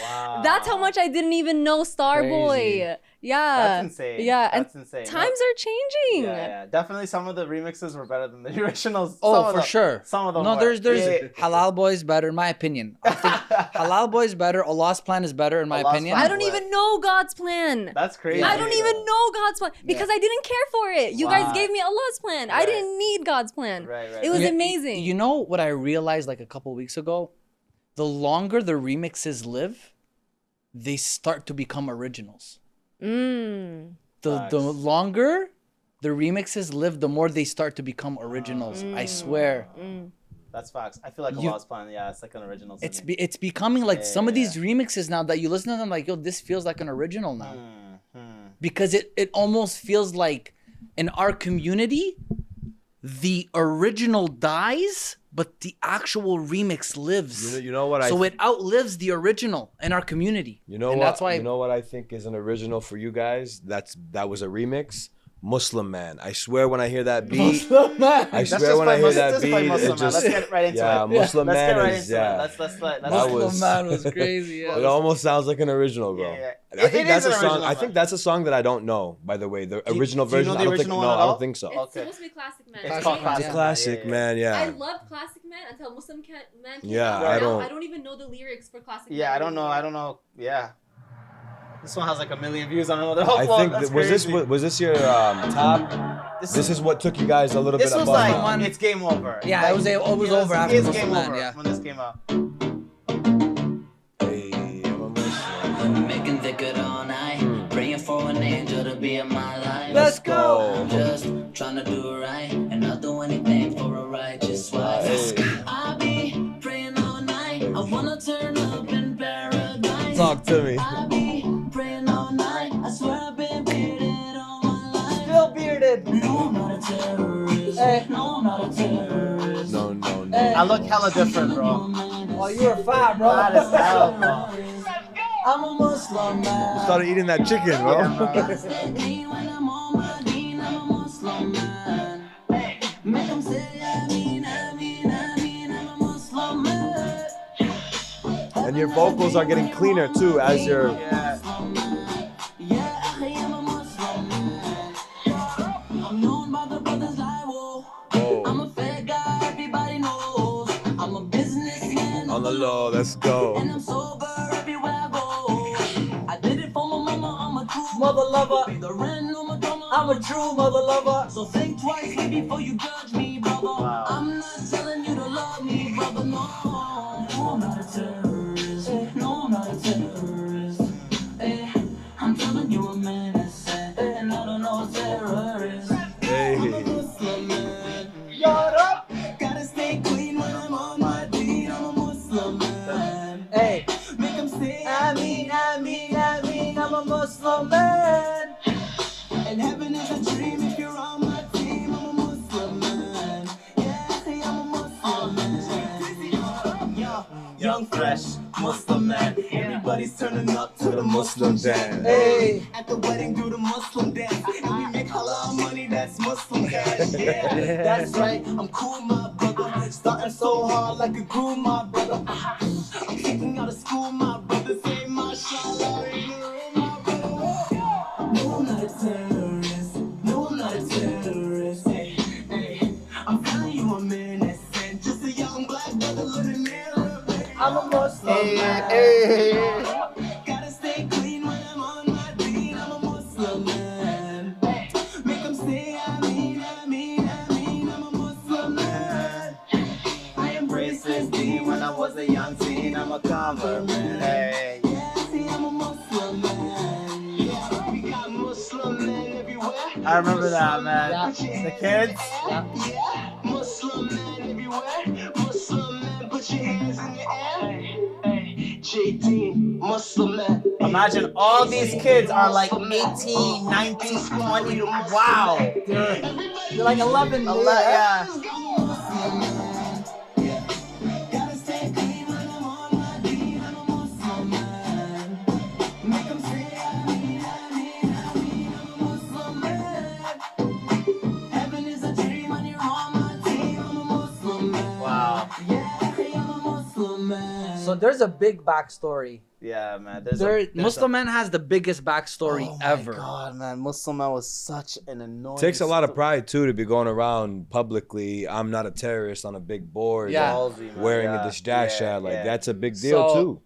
Wow. That's how much I didn't even know Starboy. Crazy. Yeah. That's insane. Yeah. That's and insane. times are changing. Yeah. Definitely some of the remixes were better than the originals. Oh, Some of for them- sure. Some of them No, were. there's Yeah. Halal Boy's better in my opinion. I think Halal Boy's better. Allah's Plan is better in my Allah's opinion. Plan. I don't even know God's plan. That's crazy. I don't even know God's plan because I didn't care for it. You guys Wow. gave me Allah's plan. I Right. didn't need God's plan. Right, It was You- amazing. You know what I realized like a couple weeks ago? The longer the remixes live, they start to become originals. The longer the remixes live, the more they start to become originals. I swear. That's facts. I feel like a lot's playing. Yeah, it's like an original. It's becoming like some of these remixes now that you listen to them, like, yo, this feels like an original now. Because it almost feels like in our community, the original dies, but the actual remix lives. You know what? So it outlives the original in our community. You know and what? That's why. You know what I think is an original for you guys? That was a remix. Muslim Man. I swear when I hear that beat, Muslim Man. I swear when I hear that beat, it just let's get right into it. Muslim Let's Man get right is into it. Let's Muslim Man was crazy. Yeah. It almost sounds like an original, bro. Yeah. I think that's is a an song. original, I think that's a song that I don't know. By the way, the original do you know version. the original one at I all? don't think so. It's supposed to be Classic Man. It's called Classic. Classic Man. I Yeah. loved Classic Man until Muslim Man came Yeah, out. I Now, don't- I don't even know the lyrics for Classic Man. Yeah, I don't know. Yeah. This one has like 1 million views on another whole I floor. think That's was crazy. this your top? This is what took you guys a little bit This was above. like it's game over. Yeah, it was over after it's Muslim game Man, over yeah. when this came out. Hey, I'm a Muslim. Making dhikr all night, praying for an angel to be in my life. Let's go. Just trying to do right, and I'll do anything for a righteous wife. I be praying all night. I wanna turn up in paradise. Talk to me. I be praying all night. I swear I've been bearded all my life. Still bearded. No, I'm not a terrorist. No, I'm not a terrorist. No. I look hella different, bro. Oh, you're fat, bro. That is hell, bro. I'm a Muslim man. Started eating that chicken, bro. When I'm on my Deen, I'm a Muslim man. Make 'em say, Ameen, Ameen, Ameen, I'm a Muslim man. And your vocals are getting cleaner too as you're. Yeah. Yeah, I'm a Muslim man. I'm known by the brothers like, whoa. I'm a fair guy, everybody knows. I'm a businessman On the low, let's go. and I'm sober everywhere I go. I did it for my mama, I'm a true Mother lover. Pay the rent on my drummer, I'm a true mother lover. so think twice before you judge me, brother. Wow. I'm not telling you to love me, brother, no. No, I'm not a terrorist. No, I'm not a terrorist. I'm telling you a menace, and I don't know a terrorist. Hey. Muslim man. Gotta stay clean when I'm on my Deen. I'm a Muslim man. Hey, Make 'em say Ameen, Ameen, Ameen. I'm a Muslim man. and heaven is a dream if you're on my team. I'm a Muslim man. Yeah, I'm a Muslim man. Yo, young fresh Muslim man. Everybody's turning up to the Muslim dance. Hey. At the wedding, do the Muslim dance. And we make halal money, that's Muslim cash. Yeah, that's right. I'm cool, my brother. Starting so hard like a groom, my brother. I'm kicking out of school, my brother. Say mashallah in the room, my brother. No, I'm not a terrorist. No, I'm not a terrorist. Hey, I'm telling you I'm innocent. Just a young black brother living near. I'm a Muslim Hey, man. hey. Gotta stay clean when I'm on my Deen. I'm a Muslim man. Make 'em say Ameen, Ameen, Ameen. I'm a Muslim man. I embraced this Deen when I was a young teen. I'm a convert man. Hey. Yeah, see, I'm a Muslim man. Yeah, we got Muslim men everywhere. I remember that, man. Yeah. The kids. Yeah, Muslim men everywhere. Muslim men, put your hands in the air. Hey, Jae Deen, Muslim man. Imagine all these kids are like 18, 19, 20. Wow. You're like 11. Yeah. Gotta stay clean when I'm on my Deen. I'm a Muslim man. Make 'em say Ameen, Ameen, Ameen. I'm a Muslim man. Heaven is a dream when you're on my team. I'm a Muslim man. Wow. Yeah, I'm a Muslim man. So there's a big backstory. Yeah, man. Muslim Man has the biggest backstory Oh ever. my God, man. Muslim man was such an annoying. Takes a lot of pride too to be going around publicly. I'm not a terrorist on a big board. Yeah. Ballsy, man. Wearing Yeah. a dash Yeah, like yeah. that's a big deal So- too.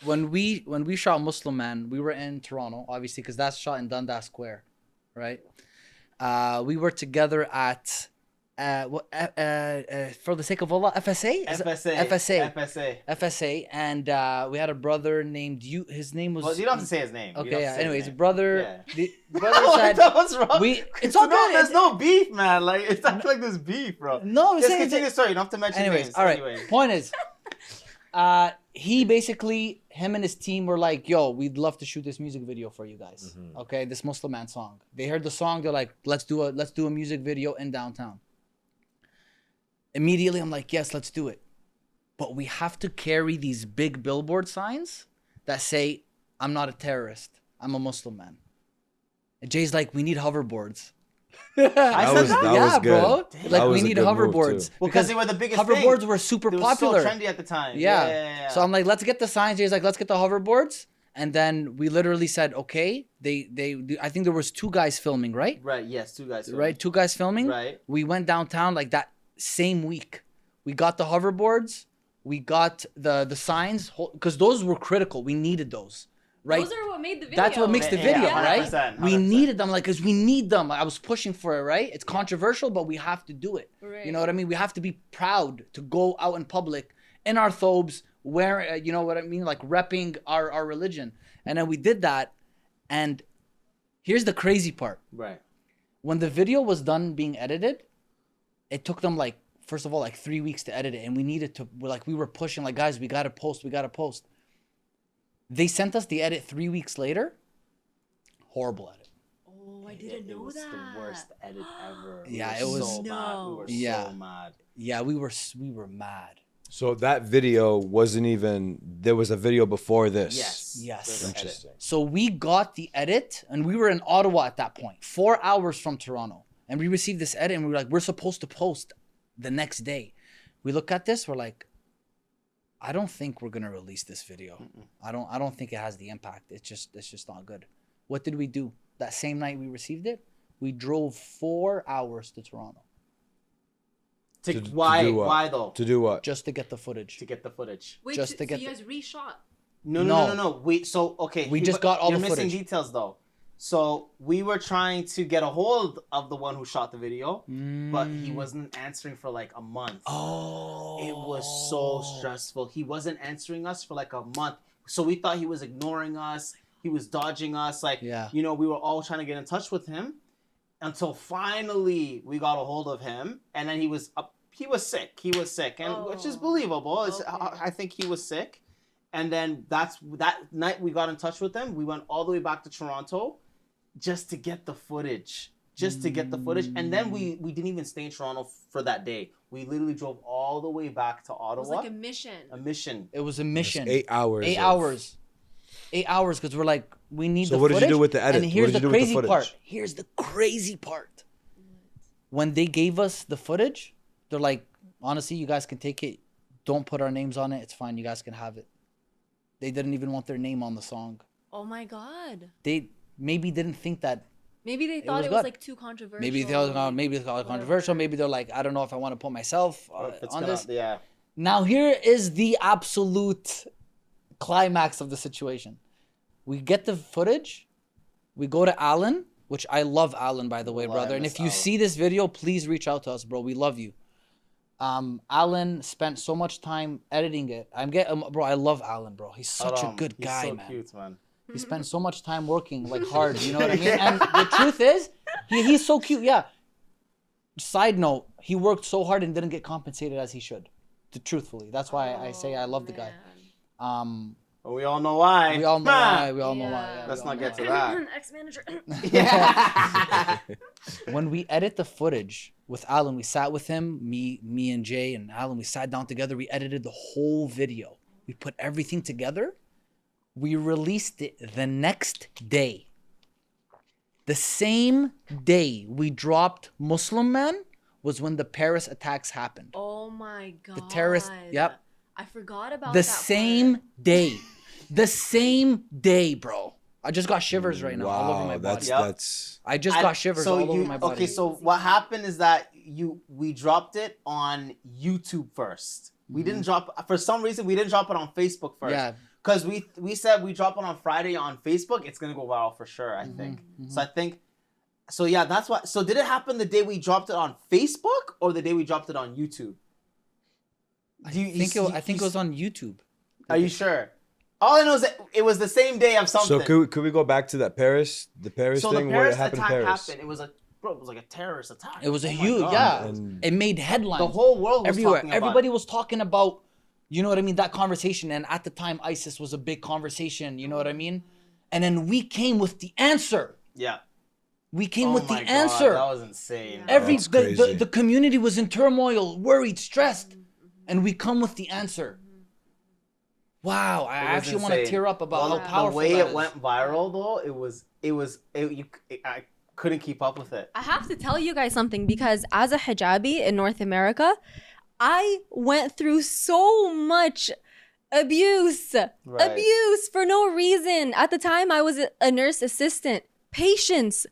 When we shot Muslim Man, we were in Toronto, obviously, because that's shot in Dundas Square, right? We were together at for the sake of Allah, FSA? FSA. And we had a brother named his name was. Well, you don't have to say his name. Okay, yeah. Anyways, brother. Yeah. The brother said, what's wrong? It's all good. There's no beef, man. Like it's not like there's beef, bro. No, just continue the story. You don't have to mention names. All right. Anyway. Point is, he basically, him and his team were like, "Yo, we'd love to shoot this music video for you guys." Okay, this Muslim Man song. They heard the song. They're like, "Let's do a music video in downtown." Immediately, I'm like, "Yes, let's do it." But we have to carry these big billboard signs that say, "I'm not a terrorist. I'm a Muslim man." And Jay's like, "We need hoverboards." That was good. Bro. That Like, was we a need good move, hoverboards. too. Because they were the biggest hoverboards thing. were super They were popular. so trendy at the time. Yeah. So I'm like, let's get the signs. Jay's like, let's get the hoverboards. And then we literally said, okay. I think there was 2 guys filming, right? Right. Yes, 2 guys. Right, 2 guys filming. Right. We went downtown like that same week. We got the hoverboards. We got the signs because those were critical. We needed those. Right. Those are what made the video. That's what makes the video, Yeah, right? 100%. We needed them, like, because we need them. I was pushing for it, right? It's controversial, but we have to do it. Right. You know what I mean? We have to be proud to go out in public in our thobes, where you know what I mean, like repping our religion. And then we did that. And here's the crazy part. Right. When the video was done being edited, it took them like, first of all, like 3 weeks to edit it, and we were pushing, like, guys, we gotta post. They sent us the edit 3 weeks later. Horrible edit. Oh, I didn't know was that. the worst edit ever. Yeah, we it were was- so mad. We were so mad. Yeah, we were mad. So that video wasn't even. There was a video before this. Yes. Interesting. So we got the edit, and we were in Ottawa at that point, 4 hours from Toronto, and we received this edit, and we were like, we're supposed to post the next day. We look at this, we're like, I don't think we're gonna release this video. I don't think it has the impact. It's just not good. What did we do? That same night we received it, we drove 4 hours to Toronto Why? do what? Why though? To do what? just to get the footage. To get the footage. Wait, Just to so get you the- guys reshot. No. Wait. So okay. We just got all you're the missing footage. details though. So we were trying to get a hold of the one who shot the video, but he wasn't answering for like a month. Oh. It was so stressful. He wasn't answering us for like a month. So we thought he was ignoring us. He was dodging us. Like, Yeah. you know, we were all trying to get in touch with him until finally we got a hold of him. And then he was sick. And which is believable. Okay. I think he was sick. And then that night we got in touch with him. We went all the way back to Toronto just to get the footage. And then we didn't even stay in Toronto for that day. We literally drove all the way back to It was Ottawa. like a mission. It was a mission. 8 hours. 8 hours. 8 hours, because we're like, we need So the what did footage. you do with the edit? And What here's did you the do with the crazy footage? part. Here's the crazy part. When they gave us the footage, they're like, honestly, you guys can take it. Don't put our names on it. It's fine. You guys can have it. They didn't even want their name on the song. Oh my god. They maybe didn't think that. Maybe they thought was it was good. like too controversial. Maybe they thought maybe it's controversial. Maybe they're like, I don't know if I want to put myself on this. Yeah. Now here is the absolute climax of the situation. We get the footage. We go to Alan, which I love Alan, by the way, Well, brother. I And miss if you Alan. see this video, please reach out to us, bro. We love you. Alan spent so much time editing it. Bro, I love Alan, bro. He's such a good guy, He's so man. cute, man. He spent so much time working, like, hard. You know what I mean? And the truth is, he's so cute. Yeah. Side note, he worked so hard and didn't get compensated as he should. Truthfully, that's why I say I love the guy. But we all know why. We all know why. We all know why. Yeah, Let's we all not know get to why. that. Ex-manager. When we edit the footage with Alan, we sat with him, me and Jay and Alan. We sat down together. We edited the whole video. We put everything together. We released it the next day. The same day we dropped Muslim Man was when the Paris attacks happened. Oh my god. The terrorist. Yep. I forgot about The that same part. day. The same day, bro. I just got shivers right now all over my body. That's I just got shivers all over my body. Okay, so what happened is that we dropped it on YouTube first. We didn't drop, for some reason, we didn't drop it on Facebook first. Yeah. Because we said we drop it on Friday on Facebook, it's going to go viral for sure, I think. So I think So yeah, that's why. So did it happen the day we dropped it on Facebook or the day we dropped it on YouTube? I think it was on YouTube. Are you sure? All I know is that it was the same day of something. So could we go back to that Paris thing? So the What Paris happened in attack Paris? happened. It was like a terrorist attack. It was a Oh my huge, God. yeah. And- It made headlines. The whole world was everywhere. talking about Everybody it. was talking about, you know what I mean, that conversation. And at the time, ISIS was a big conversation. You know what I mean? And then we came with the answer. Yeah. We came Oh with the my God, answer. that was insane. That's crazy. The community was in turmoil, worried, stressed, and we come with the answer. Wow, I actually want to tear up about how powerful the way that it is. went viral though. I couldn't keep up with it. I have to tell you guys something because as a hijabi in North America, I went through so much abuse for no reason. At the time, I was a nurse assistant.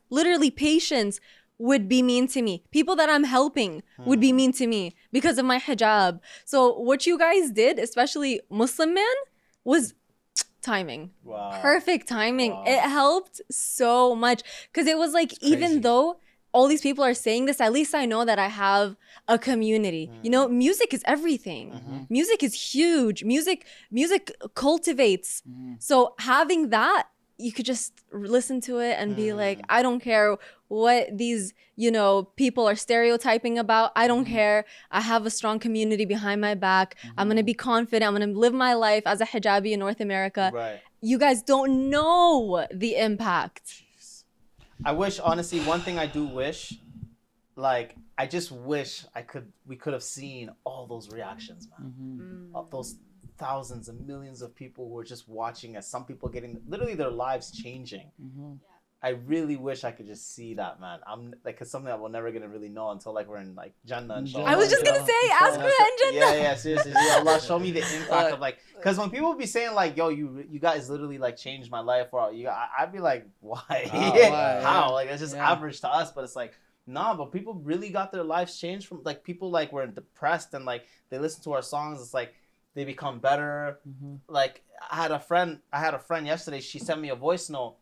Literally patients would be mean to me. People that I'm helping would be mean to me because of my hijab. So what you guys did, especially Muslim man, was timing. Wow. Perfect timing. Wow. It helped so much because it was like, even though all these people are saying this, at least I know that I have a community. You know, music is everything. Music is huge. Music cultivates. So having that, you could just listen to it and be like, I don't care what these, people are stereotyping about. I don't care. I have a strong community behind my back. I'm going to be confident. I'm going to live my life as a hijabi in North America. Right. You guys don't know the impact. I wish, honestly, one thing I do wish, I just wish we could have seen all those reactions, man. Of those thousands and millions of people who are just watching as some people getting literally their lives changing. I really wish I could just see that, man. I'm it's something that we're never gonna really know until we're in Jannah and I was just gonna say, ask for that in Jannah. Yeah, seriously. Yeah, Allah, show me the impact of because when people be saying yo, you guys literally changed my life, or I'd be like, why? Why? How? It's just average to us, but it's nah, but people really got their lives changed from people were depressed and they listen to our songs. It's they become better. I had a friend yesterday. She sent me a voice note.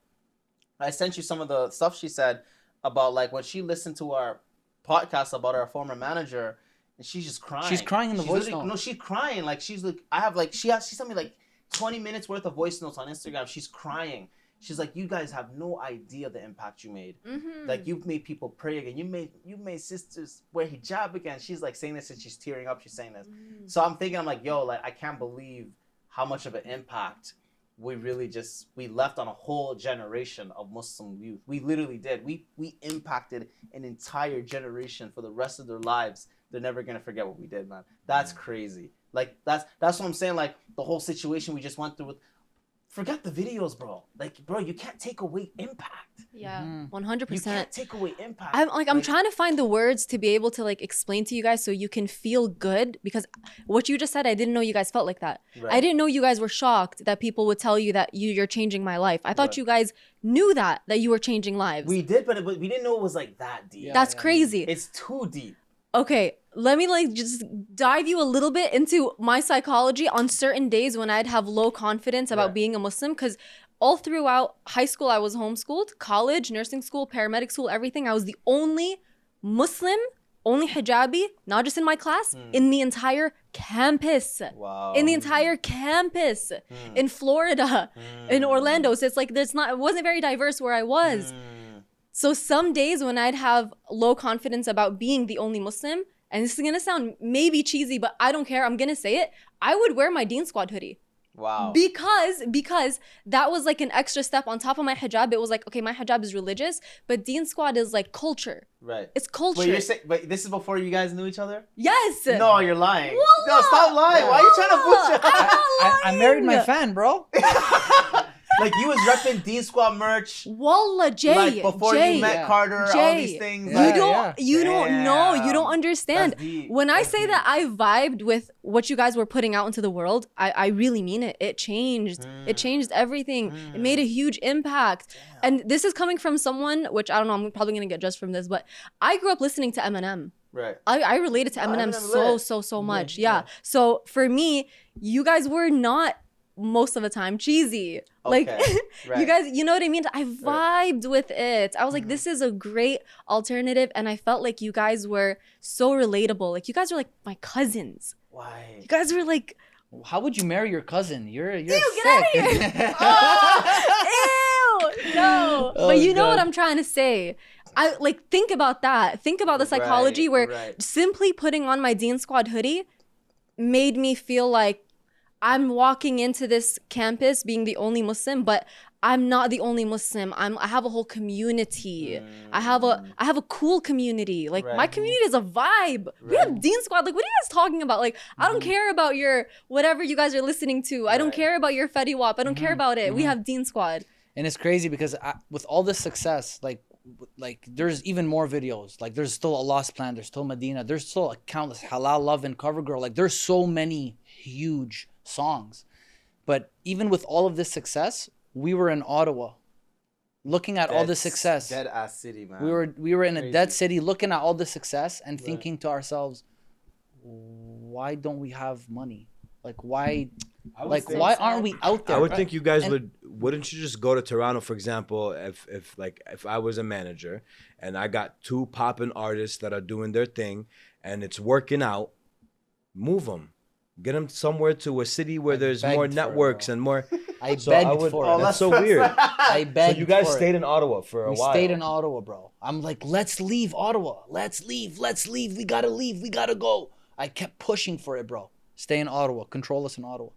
I sent you some of the stuff she said about when she listened to our podcast about our former manager, and she's just crying. She's crying in the voice note. No, she's crying. She's she sent me 20 minutes worth of voice notes on Instagram. She's crying. She's you guys have no idea the impact you made. You've made people pray again. You made sisters wear hijab again. She's saying this and she's tearing up. She's saying this. So I'm thinking, yo, I can't believe how much of an impact we left on a whole generation of Muslim youth. We literally did. We impacted an entire generation for the rest of their lives. They're never gonna forget what we did, man. That's crazy. That's what I'm saying. The whole situation we just went through with. Forget the videos, bro. Bro, you can't take away impact. Yeah, 100%. You can't take away impact. I'm trying to find the words to be able to explain to you guys so you can feel good, because what you just said, I didn't know you guys felt like that. Right. I didn't know you guys were shocked that people would tell you that you're changing my life. I thought you guys knew that you were changing lives. We did, but we didn't know it was that deep. That's crazy. It's too deep. Okay, let me just dive you a little bit into my psychology on certain days when I'd have low confidence about being a Muslim, because all throughout high school I was homeschooled, college, nursing school, paramedic school, everything. I was the only Muslim, only hijabi, not just in my class, in the entire campus. Wow. In the entire campus in Florida, in Orlando. So it's it wasn't very diverse where I was. So some days when I'd have low confidence about being the only Muslim, and this is going to sound maybe cheesy, but I don't care, I'm going to say it, I would wear my Deen Squad hoodie. Wow. Because that was an extra step on top of my hijab. It was okay, my hijab is religious, but Deen Squad is culture. Right. It's culture. Wait, you're saying, but this is before you guys knew each other? Yes. No, you're lying. Wallah. No, stop lying. Why are you trying to bullshit? I married my fan, bro. You was repping Deen Squad merch. Wallah, Jay. Before Jay, you met Karter, Jay, all these things. You don't know. You don't understand. That's deep. When I That's say deep. that I vibed with what you guys were putting out into the world, I really mean it. It changed. It changed everything. It made a huge impact. Damn. And this is coming from someone, which I don't know, I'm probably going to get judged from this, but I grew up listening to Eminem. Right. I related to Eminem so much. Yeah. So for me, you guys were not most of the time cheesy. Like right. you guys, you know what I mean? I vibed with it. I was like, this is a great alternative. And I felt like you guys were so relatable. Like you guys were like my cousins. Why? You guys were like, How would you marry your cousin? You're ew, sick. get out of here. Oh, ew, no. But you know what I'm trying to say. I like think about that. Think about the psychology where simply putting on my Deen Squad hoodie made me feel like I'm walking into this campus being the only Muslim, but I'm not the only Muslim. I have a whole community. I have a cool community. Like my community is a vibe. We have Deen Squad. Like what are you guys talking about? Like I don't care about your whatever you guys are listening to. I don't care about your Fetty Wap. I don't care about it. We have Deen Squad. And it's crazy because with all this success, like there's even more videos. Like there's still a Lost Plan. There's still Medina. There's still a countless Halal Love and CoverGirl. Like there's so many huge songs. But even with all of this success, we were in Ottawa looking at all the success. Dead ass city, man. We were in a dead city looking at all the success and thinking to ourselves, why don't we have money? Like why aren't we out there? I would think you guys wouldn't you just go to Toronto, for example, if I was a manager and I got 2 poppin' artists that are doing their thing and it's working out, move them. Get them somewhere to a city where there's more networks and more. I begged for it. That's so weird. I begged. So you guys for stayed it. in Ottawa for a while. We stayed in Ottawa, bro. I'm like, let's leave Ottawa. Let's leave. We gotta leave. We gotta go. I kept pushing for it, bro. Stay in Ottawa. Control us in Ottawa.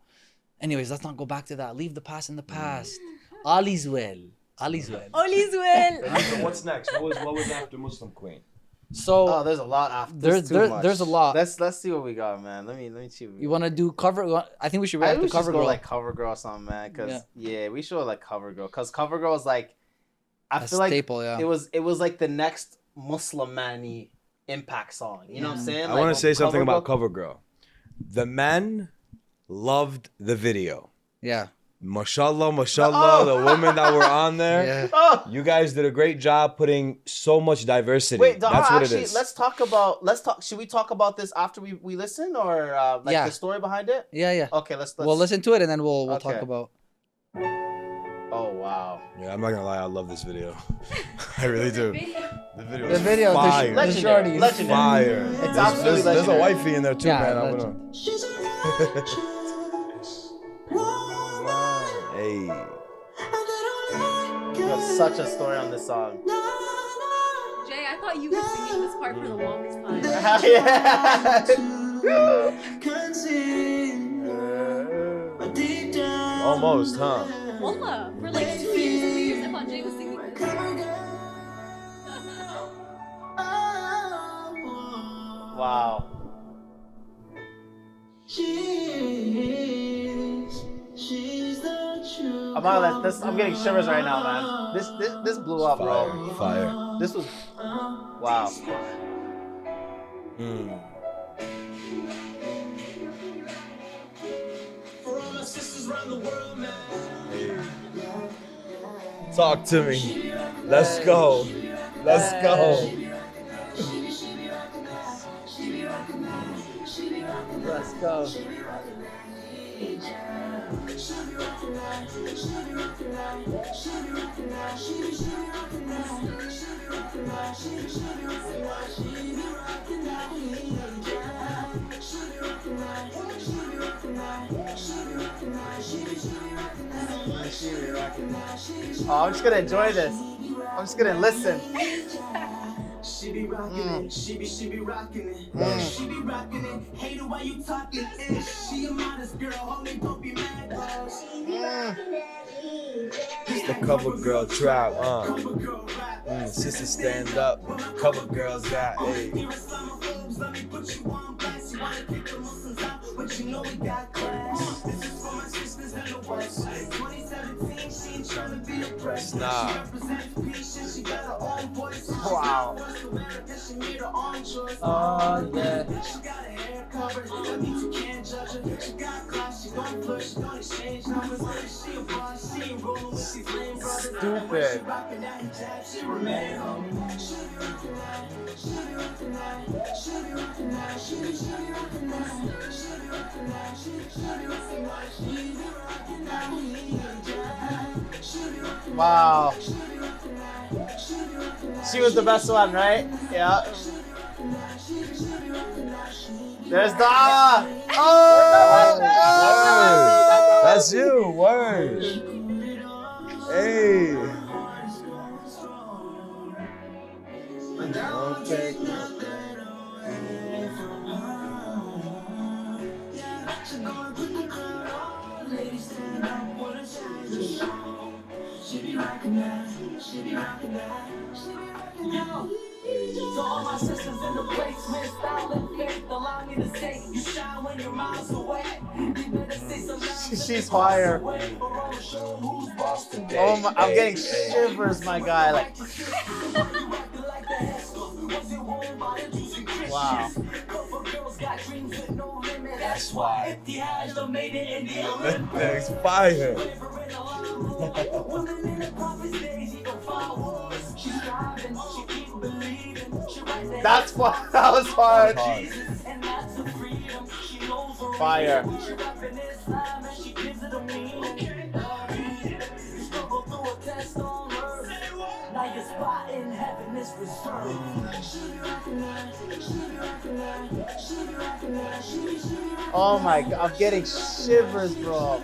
Anyways, let's not go back to that. Leave the past in the past. All is well. All is well. All is well. What's next? What was after Muslim Queen? So there's a lot after. There's a lot. Let's see what we got, man. Let me see. You want to do cover? I think we should react to CoverGirl. Like CoverGirl or something, man. Cause we should like CoverGirl. Cause CoverGirl is like, I feel like staple, yeah. It was like the next Muslim-mani impact song. You know what I'm saying? I want to say something about CoverGirl. The men loved the video. Yeah. Mashallah, the women that were on there. Yeah. You guys did a great job putting so much diversity. Wait, that's what actually, it is. let's talk. Should we talk about this after we listen, or the story behind it? Yeah. Okay, let's. We'll listen to it and then we'll talk about. Oh wow. Yeah, I'm not gonna lie, I love this video. I really do. The video is video, fire. Legendary. Fire. It's absolutely There's a legendary. wifey in there too, man. Hey. There's such a story on this song. Jay, I thought you were singing this part for the longest time. Almost, huh? Wallah, for like 2 years, I thought Jay was singing this. Wow. I'm getting shivers right now, man. This blew up, bro. Fire. This was wow. Talk to me. Let's go. Let's go. Let's go. Oh, I'm just gonna enjoy this. I'm just gonna listen. She be rockin' it, she be rockin' it, she be rockin' it. Hate why you talking it. She a modest girl, homie, don't be mad. It's the CoverGirl trap, sister stand up, CoverGirls got, hey. Let me put you on blast. You wanna kick the Muslims out, but you know we got class. This is for my sisters and the West. 2017, she ain't tryna be a press. Nah. She represents peace and she got her own voice. Wow. She made her own choice. Oh yeah. She got her hair covered, that means you can't judge her. She got class, she don't flirt, she don't exchange numbers. She a boss, she ain't rolling with these lame brothers. Stupid. She rockin' that hijab, she remain homie. She be rockin' that, she be rockin' that, she be rockin' that, she be rockin' that, she be rockin' that, she be rockin' that, she be rockin' that, she be rockin' that. Wow. She was the best one, right? Yeah. There's Doaa. Oh! Word. That's you. Word. Hey. To all my sisters in the basement, style and faith, allow me to say you shine when you're miles away. You better say some She's fire. Oh my, I'm getting shivers, my guy. Like, wow. That's why. If the eyes don't made it in the That's fire. women in the prophet's days, he gon' follow us. She's striving, she keep believing. She right there. That's fire. That was fire. And that's the freedom. She knows her Fire. She rapping Islam and she gives it a meaning. You struggle through a test on earth. Now your spot in heaven is reserved. Oh my god, I'm getting shivers, bro.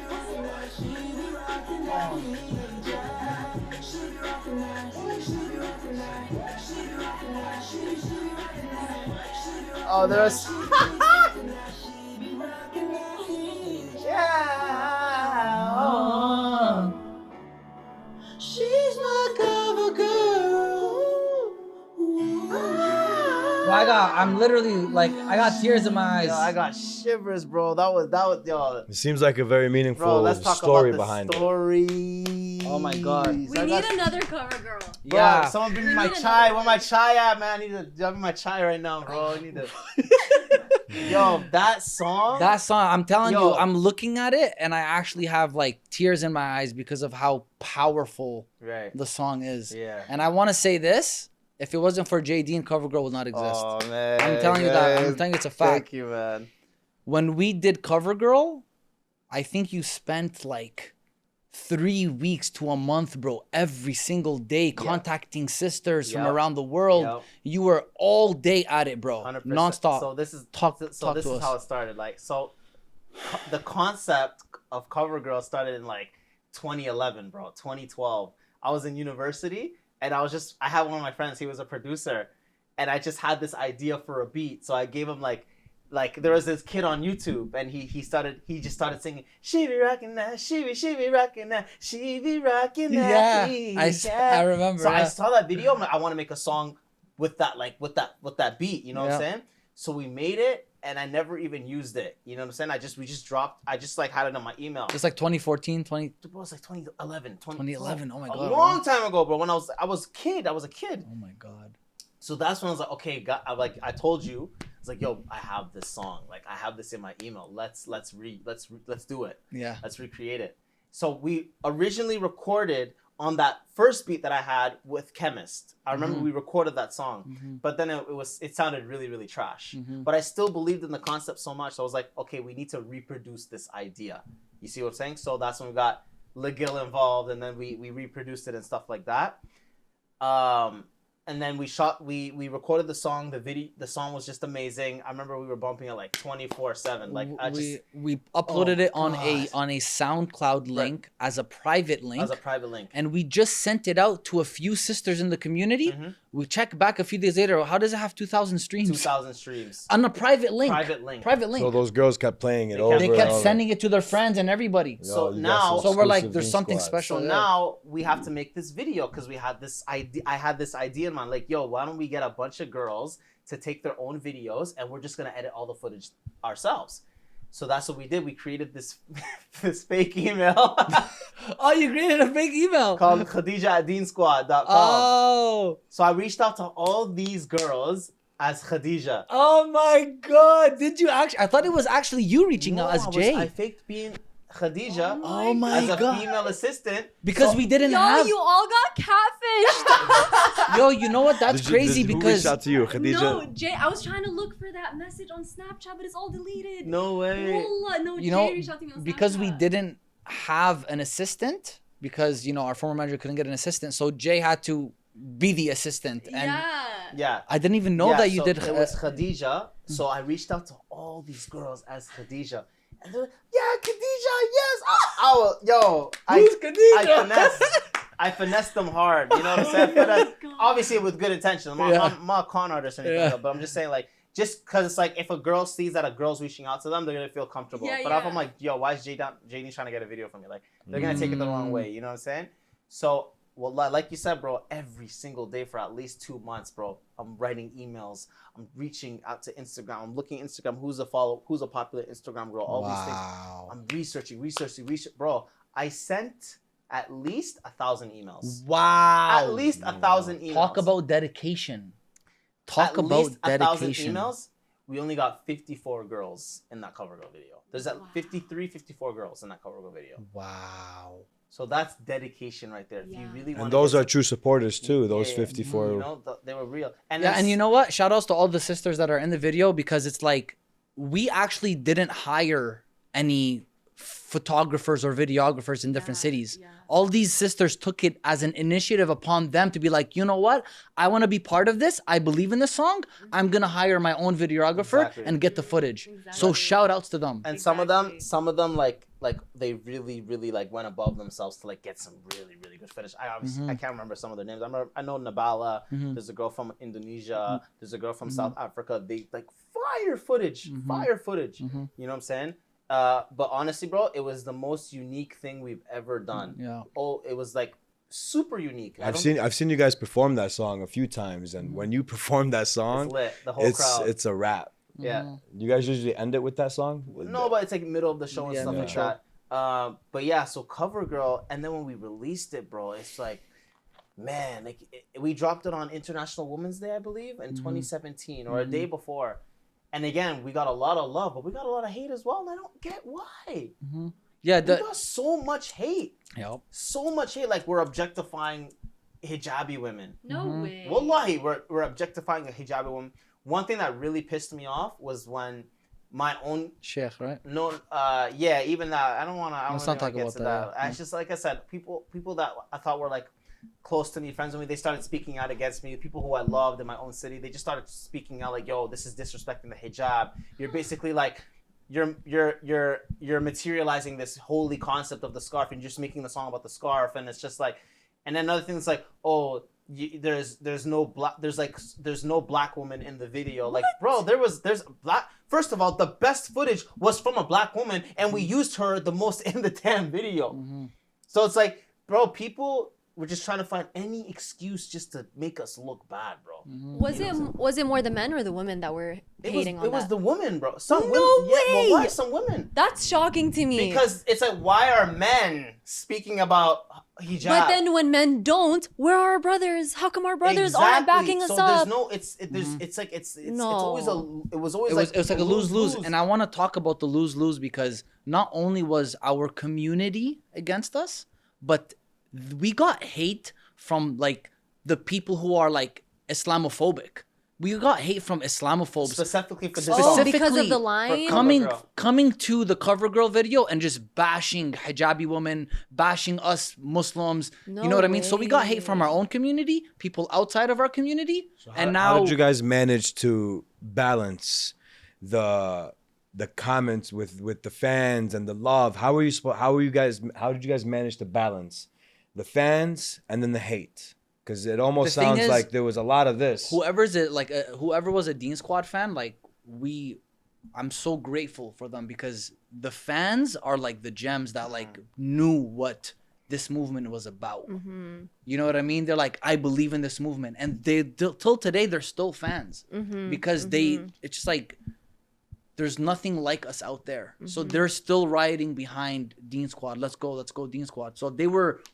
Oh, there's. Yeah. She's my cover girl. I'm literally like, I got tears in my eyes. Yo, I got shivers, bro. That was, yo. It seems like a very meaningful Bro, let's talk story about the behind story. Oh my God. We need another cover girl. Bro, Yeah. someone bring me We my need chai. another Where my chai at, man? I need to give me my chai right now, bro. I need to. Yo, that song. That song, I'm telling Yo. you, I'm looking at it and I actually have like tears in my eyes because of how powerful Right. the song is. Yeah. And I want to say this, if it wasn't for Jae Deen, CoverGirl would not exist. Oh man. I'm telling you that. I'm telling you it's a fact. Thank you, man. When we did CoverGirl, I think you spent like 3 weeks to a month, bro, every single day contacting sisters from Yep. around the world. Yep. You were all day at it, bro. 100%. Nonstop. So this is Talk this to is us. how it started. Like, so the concept of CoverGirl started in like 2011, bro. 2012. I was in university and I had one of my friends. He was a producer, and I just had this idea for a beat. So I gave him like there was this kid on YouTube, and he just started singing, she be rocking that, she be rocking that, she be rocking that. I remember. So I yeah. saw that video. I'm like, I want to make a song with that, like with that beat. You know what I'm saying? So we made it, and I never even used it. You know what I'm saying? I just like had it on my email. It's like 2014, 20... Bro, it was like 2011. 2011. Oh my a God. long time ago, bro. When I was a kid. Oh my God. So that's when I was like, okay, I told you, it's like, yo, I have this song, like I have this in my email. Let's do it. Yeah. Let's recreate it. So we originally recorded on that first beat that I had with Chemist. I remember we recorded that song, but then it sounded really, really trash. But I still believed in the concept so much. So I was like, okay, we need to reproduce this idea. You see what I'm saying? So that's when we got LaGill involved, and then we reproduced it and stuff like that. And then we recorded the song. The song was just amazing. I remember we were bumping it like 24/7. Like we uploaded it on a SoundCloud link as a private link. And we just sent it out to a few sisters in the community. We checked back a few days later. How does it have 2,000 streams? 2,000 streams. On a private link. Private link. So those girls kept playing it over. They kept sending it to their friends and everybody. So you now, got some we're like, exclusive there's Deen something Squad. special. So there. now we have to make this video because we had this idea. I had this idea in mind, like, yo, why don't we get a bunch of girls to take their own videos, and we're just gonna edit all the footage ourselves. So that's what we did. We created this fake email Oh, you created a fake email. called Khadija@deensquad.com. Oh. So I reached out to all these girls as Khadija. Oh my God. Did you actually? I thought it was actually you reaching out as Jay. I faked being Khadija Oh my as a God. female assistant. Because So- we didn't Yo, have. you all got catfished. Yo, you know what? That's crazy Who because. reached out to you, Khadija? No, Jay, I was trying to look for that message on Snapchat, but it's all deleted. No way. Wallah, no, You Jay know, reached out to me on because we Snapchat. didn't have an assistant, because our former manager couldn't get an assistant, so Jay had to be the assistant. And Yeah. I didn't even know that you so did. It was Khadija. So I reached out to all these girls as Khadija. And they're like, yeah, Khadija, yes. Who's Khadija? I finessed them hard. You know what I'm saying? Obviously with good intention. I'm not a con artist or anything, but I'm just saying, like, just because it's like if a girl sees that a girl's reaching out to them, they're going to feel comfortable. But if I'm like, yo, why is Jae Deen trying to get a video from me? Like, they're going to take it the wrong way. You know what I'm saying? So, well, like you said, bro, every single day for at least 2 months, bro, I'm writing emails. I'm reaching out to Instagram. I'm looking at Instagram. Who's a popular Instagram girl? All these things. I'm researching. Bro, I sent at least 1,000 emails. Wow. At least 1,000 emails. Talk about dedication. At least 1,000 emails. We only got 54 girls in that cover girl video. There's 54 girls in that cover girl video. Wow. So that's dedication right there. If you really want, and those are true supporters too. Those 54. You know, they were real. And and you know what? Shout outs to all the sisters that are in the video, because it's like we actually didn't hire any photographers or videographers in different cities. All these sisters took it as an initiative upon them to be like, you know what? I want to be part of this. I believe in this song. I'm going to hire my own videographer and get the footage. So shout outs to them. And some of them like they really, really like went above themselves to like get some really, really good footage. I can't remember some of their names. I know Nabala. There's a girl from Indonesia. There's a girl from South Africa. They like fire footage. You know what I'm saying? But honestly, bro, it was the most unique thing we've ever done. Yeah. Oh, it was like super unique. I've seen you guys perform that song a few times, and when you perform that song, it's lit. The whole crowd. It's a rap. Yeah. You guys usually end it with that song? No, but it's like middle of the show and stuff like that. But yeah, so Cover Girl, and then when we released it, bro, it's like, man, like we dropped it on International Women's Day, I believe, in 2017 or a day before. And again, we got a lot of love, but we got a lot of hate as well, and I don't get why. Yeah, we got so much hate. Yep. So much hate, like we're objectifying hijabi women. No way. Wallahi, we're objectifying a hijabi woman. One thing that really pissed me off was when my own Sheikh, right? No, even that. I don't want to get to that. It's just like I said, people that I thought were like close to me, friends with me, they started speaking out against me. People who I loved in my own city, they just started speaking out like, "Yo, this is disrespecting the hijab. You're basically like, you're materializing this holy concept of the scarf, and you're just making the song about the scarf." And it's just like, and then another thing is like, "Oh, there's no black woman in the video." Like, bro, there's black. First of all, the best footage was from a black woman, and we used her the most in the damn video. So it's like, bro, people were just trying to find any excuse just to make us look bad, bro. Was it more the men or the women that were hating on that? It was the women, bro. Some No women. way! Yeah, well, why some women? That's shocking to me. Because it's like, why are men speaking about hijab? But then when men don't, where are our brothers? How come our brothers aren't backing us up? It was like a lose-lose. And I want to talk about the lose-lose because not only was our community against us, but we got hate from like the people who are like Islamophobic. We got hate from Islamophobes specifically for this. Because of the line? Coming to the Cover Girl video and just bashing hijabi women, bashing us Muslims. You know what I mean? So we got hate from our own community, people outside of our community, how did you guys manage to balance the comments with the fans and the love? How did you guys manage to balance the fans and then the hate? Because it almost sounds like there was a lot of this. Whoever was a Deen Squad fan, like I'm so grateful for them, because the fans are like the gems that like knew what this movement was about. You know what I mean? They're like, I believe in this movement, and they till today they're still fans because it's just like there's nothing like us out there. So they're still rioting behind Deen Squad. Let's go Deen Squad. So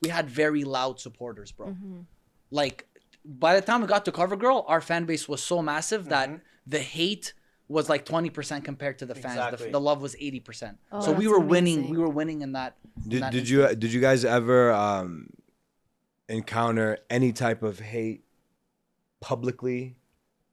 we had very loud supporters, bro. Like, by the time we got to Cover Girl, our fan base was so massive that the hate was like 20% compared to the fans. Exactly. The love was 80%. Oh, so we were winning. We were winning in that. Did you guys ever encounter any type of hate publicly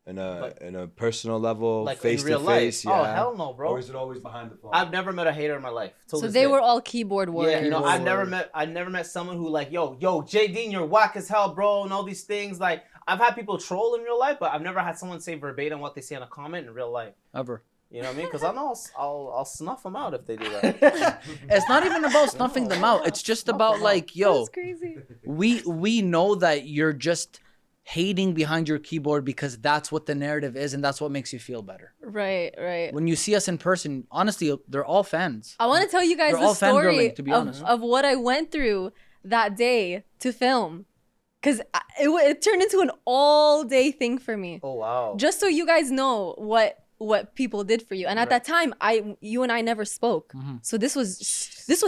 in a personal level, like face in real to face? life? Yeah. Oh hell no, bro. Or is it always behind the phone? I've never met a hater in my life. So they were all keyboard warriors. Yeah, you know, I never met someone who like, yo, Jae Deen, you're whack as hell, bro, and all these things. Like, I've had people troll in real life, but I've never had someone say verbatim what they say in a comment in real life. Ever. You know what I mean? Because I know I'll snuff them out if they do that. It's not even about snuffing them out. It's just about like, yo, That's crazy. we know that you're just hating behind your keyboard because that's what the narrative is and that's what makes you feel better. Right. When you see us in person, honestly, they're all fans. I want to tell you guys They're the all story fangirling, to be honest. of what I went through that day to film. Because it turned into an all-day thing for me. Oh, wow. Just so you guys know what people did for you. And at that time, you and I never spoke. So this was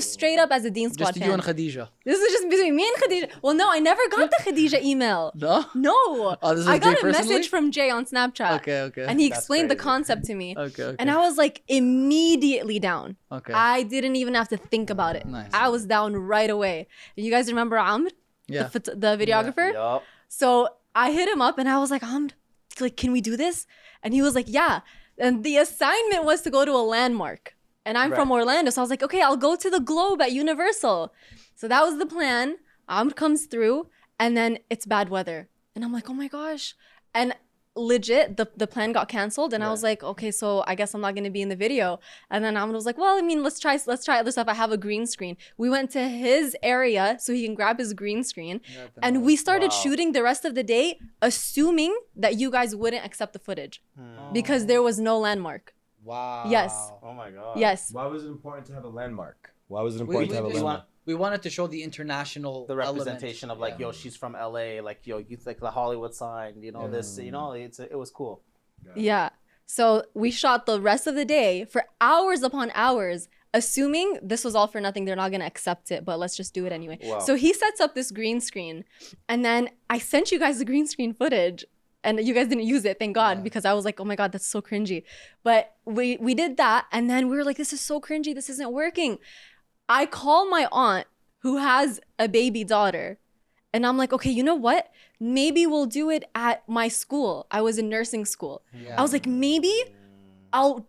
straight up as a Deen Squad Just fan. you and Khadija. This is just between me and Khadija. Well, no, I never got the Khadija email. No? No. Oh, this is I Jay got a personally? message from Jay on Snapchat. Okay. And he That's explained the crazy. concept to me. Okay. And I was like immediately down. Okay. I didn't even have to think about it. Nice. I was down right away. You guys remember Amr? Yeah. The videographer? Yup. So I hit him up and I was like, like, can we do this? And he was like, yeah. And the assignment was to go to a landmark. And I'm from Orlando. So I was like, okay, I'll go to the Globe at Universal. So that was the plan. Comes through and then it's bad weather. And I'm like, oh my gosh. And legit, the plan got canceled. And I was like, okay, so I guess I'm not going to be in the video. And then Ahmed was like, well, I mean, let's try other stuff. I have a green screen. We went to his area so he can grab his green screen. And we started shooting the rest of the day, assuming that you guys wouldn't accept the footage because there was no landmark. Wow. Yes. Oh my god. Yes. Why was it important to have a landmark? Why was it important to have a landmark? We wanted to show the international The representation of like, yo, she's from LA, like, yo, you like the Hollywood sign, you know, this, you know, it was cool. Yeah. So we shot the rest of the day for hours upon hours, assuming this was all for nothing. They're not going to accept it, but let's just do it anyway. Wow. So he sets up this green screen. And then I sent you guys the green screen footage. And you guys didn't use it, thank God, because I was like, oh my God, that's so cringy. But we did that. And then we were like, this is so cringy. This isn't working. I call my aunt who has a baby daughter. And I'm like, okay, you know what? Maybe we'll do it at my school. I was in nursing school. I was like, maybe I'll,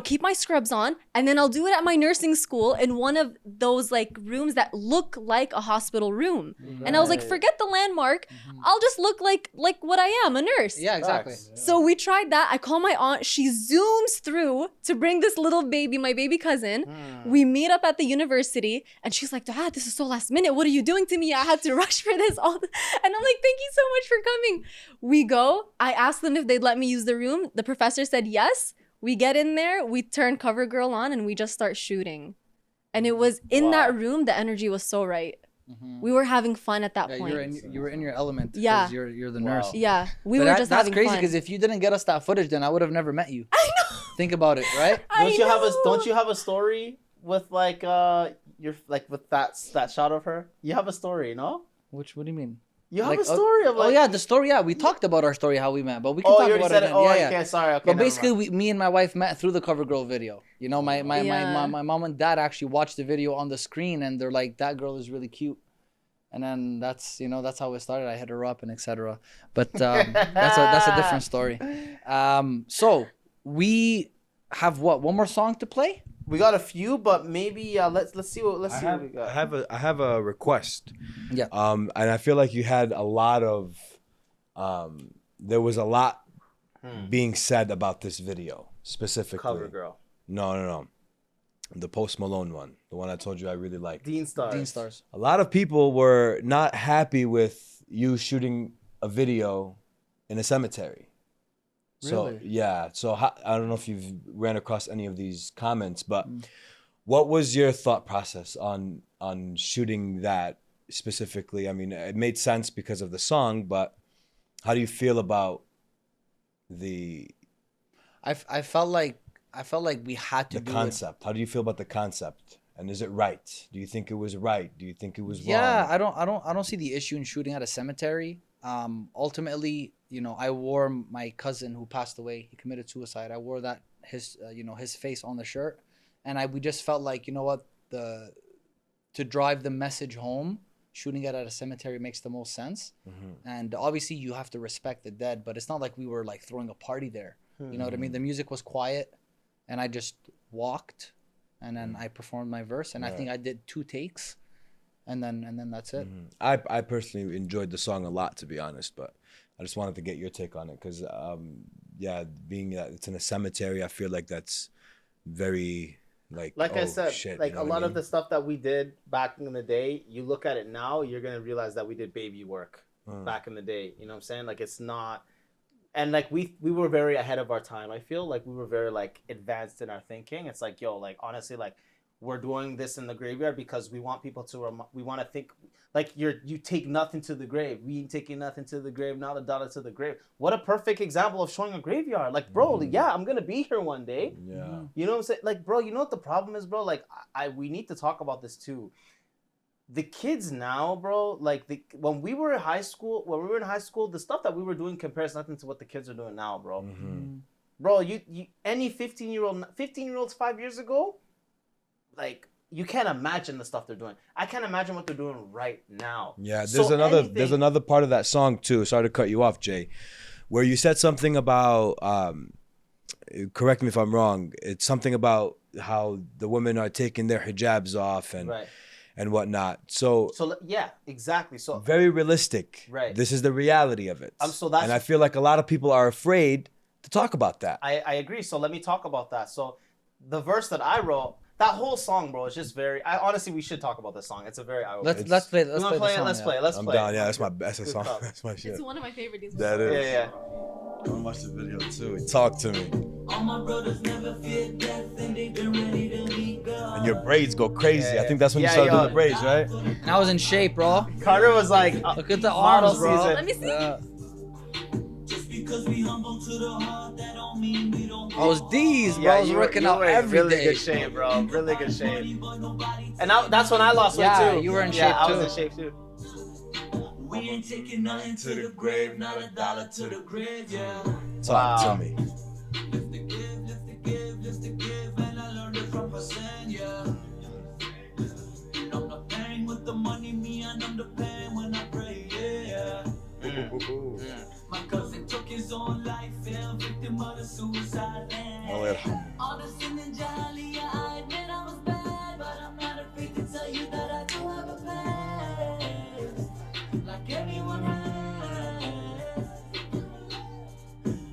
keep my scrubs on and then I'll do it at my nursing school in one of those like rooms that look like a hospital room. And I was like, forget the landmark. I'll just look like what I am, a nurse. Yeah, exactly. So we tried that. I call my aunt. She zooms through to bring this little baby, my baby cousin. We meet up at the university and she's like, Dad, this is so last minute. What are you doing to me? I had to rush for this. And I'm like, thank you so much for coming. We go. I asked them if they'd let me use the room. The professor said yes. We get in there, we turn CoverGirl on, and we just start shooting. And it was in that room, the energy was so right. We were having fun at that point. You were in your element. Yeah. You're the nurse. Yeah, we But were just having That's crazy fun. because if you didn't get us that footage, then I would have never met you. I know. Think about it, right? Don't you have a story with like your like with that shot of her? You have a story, no? What do you mean? You have a story of like. Oh yeah, the story. Yeah, we talked about our story, how we met, but we can Oh, talk you already about said it. it. Oh, Yeah. okay, sorry. Okay, But never basically, mind. me and my wife met through the CoverGirl video. You know, my Yeah. mom and dad actually watched the video on the screen, and they're like, "That girl is really cute." And then that's how it started. I hit her up and etc. But that's a different story. So we have one more song to play? We got a few, but maybe let's see what we got. I have a request. Yeah. And I feel like you had a lot of there was a lot being said about this video specifically. CoverGirl. No. The Post Malone one, the one I told you I really liked. Deen Stars. A lot of people were not happy with you shooting a video in a cemetery. So Really? yeah. So I don't know if you've ran across any of these comments, but what was your thought process on shooting that specifically? I mean, it made sense because of the song, but how do you feel about the I felt like we had to do concept? How do you feel about the concept? And is it right? Do you think it was right? Do you think it was Yeah, wrong? I don't see the issue in shooting at a cemetery. Ultimately, I wore my cousin who passed away. He committed suicide. I wore that his face on the shirt, and we just felt like, to drive the message home, shooting it at a cemetery makes the most sense. And obviously you have to respect the dead, but it's not like we were like throwing a party there. You know what I mean? The music was quiet, and I just walked, and then I performed my verse, and I think I did 2 takes, and then that's it. I personally enjoyed the song a lot, to be honest, but I just wanted to get your take on it because, being that it's in a cemetery, I feel like that's very like I said, shit, like you know a what I lot of mean? the stuff that we did back in the day, you look at it now, you're gonna realize that we did baby work back in the day. You know what I'm saying? Like it's not, and like we were very ahead of our time. I feel like we were very like advanced in our thinking. It's like, yo, like honestly, like we're doing this in the graveyard because we want people to we want to think like you take nothing to the grave. We ain't taking nothing to the grave, not a dollar to the grave. What a perfect example of showing a graveyard. Like, bro, yeah, I'm gonna be here one day. Yeah. You know what I'm saying? Like, bro, you know what the problem is, bro? Like, we need to talk about this too. The kids now, bro, like when we were in high school, the stuff that we were doing compares nothing to what the kids are doing now, bro. Bro, you any 15-year-olds 5 years ago, like you can't imagine the stuff they're doing. I can't imagine what they're doing right now. Yeah, there's another part of that song too. Sorry to cut you off, Jay, where you said something about correct me if I'm wrong. It's something about how the women are taking their hijabs off and whatnot. So yeah, exactly. So very realistic. Right. This is the reality of it. And I feel like a lot of people are afraid to talk about that. I agree. So let me talk about that. So the verse that I wrote, that whole song, bro, is just very. Honestly, we should talk about this song. It's a very. Let's play. Let's play. Let's play. Let's I'm play. down. Yeah, that's my best song. That's my shit. It's one of my favorite Deen That songs. is. Yeah. I want to watch the video too. Talk to me. All my brothers never fear death, and they've been ready to meet God. And your braids go crazy. Yeah, I think that's when you yeah, started doing yo. the braids, right? And I was in shape, bro. Carter was like, Look at the model arms, bro. season. Let me see. Just because we humble to the heart, that don't mean we don't. I was D's, bro. I was working out every really day. good shape, bro. Really good shape. And that's when I lost weight Yeah, too. you were in yeah, shape I too. was in shape too. We ain't taking nothing to the grave, not a dollar to the grave, yeah. Talk to me. Lift the give, lift the give, lift the give, and I learned it from Hassan, yeah. Numb the pain with the money, me I numb the pain when I pray, yeah. My cousin took his own life, fell victim of the suicide land. All the sin and jolly, I admit I was bad, but I'm not afraid to tell you that I do have a past, like everyone has.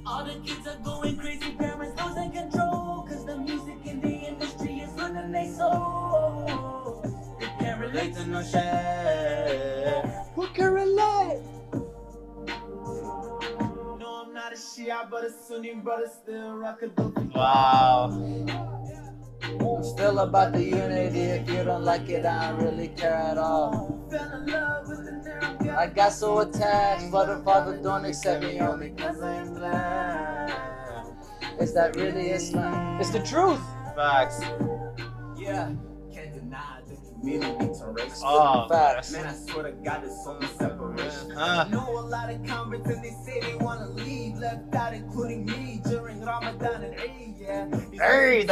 All the kids are going crazy, parents losing control, cause the music in the industry is running they soul. They can't relate to no shit. Who can relate? No, I'm not a Shia, but a Sunni brother still rock a dope. Wow. I'm still about the unity. If you don't like it, I don't really care at all. Fell in love with the narrow guy. I got so attached, but the father don't accept me only because I'm black. Is that really Islam? It's the truth. Facts. Yeah, can't deny the community to race. Oh, Facts. Man, I swear to God, there's so much separation. I know a lot of converts and they say they want to leave, left out, including me during Ramadan and Eid. Yeah. Hey,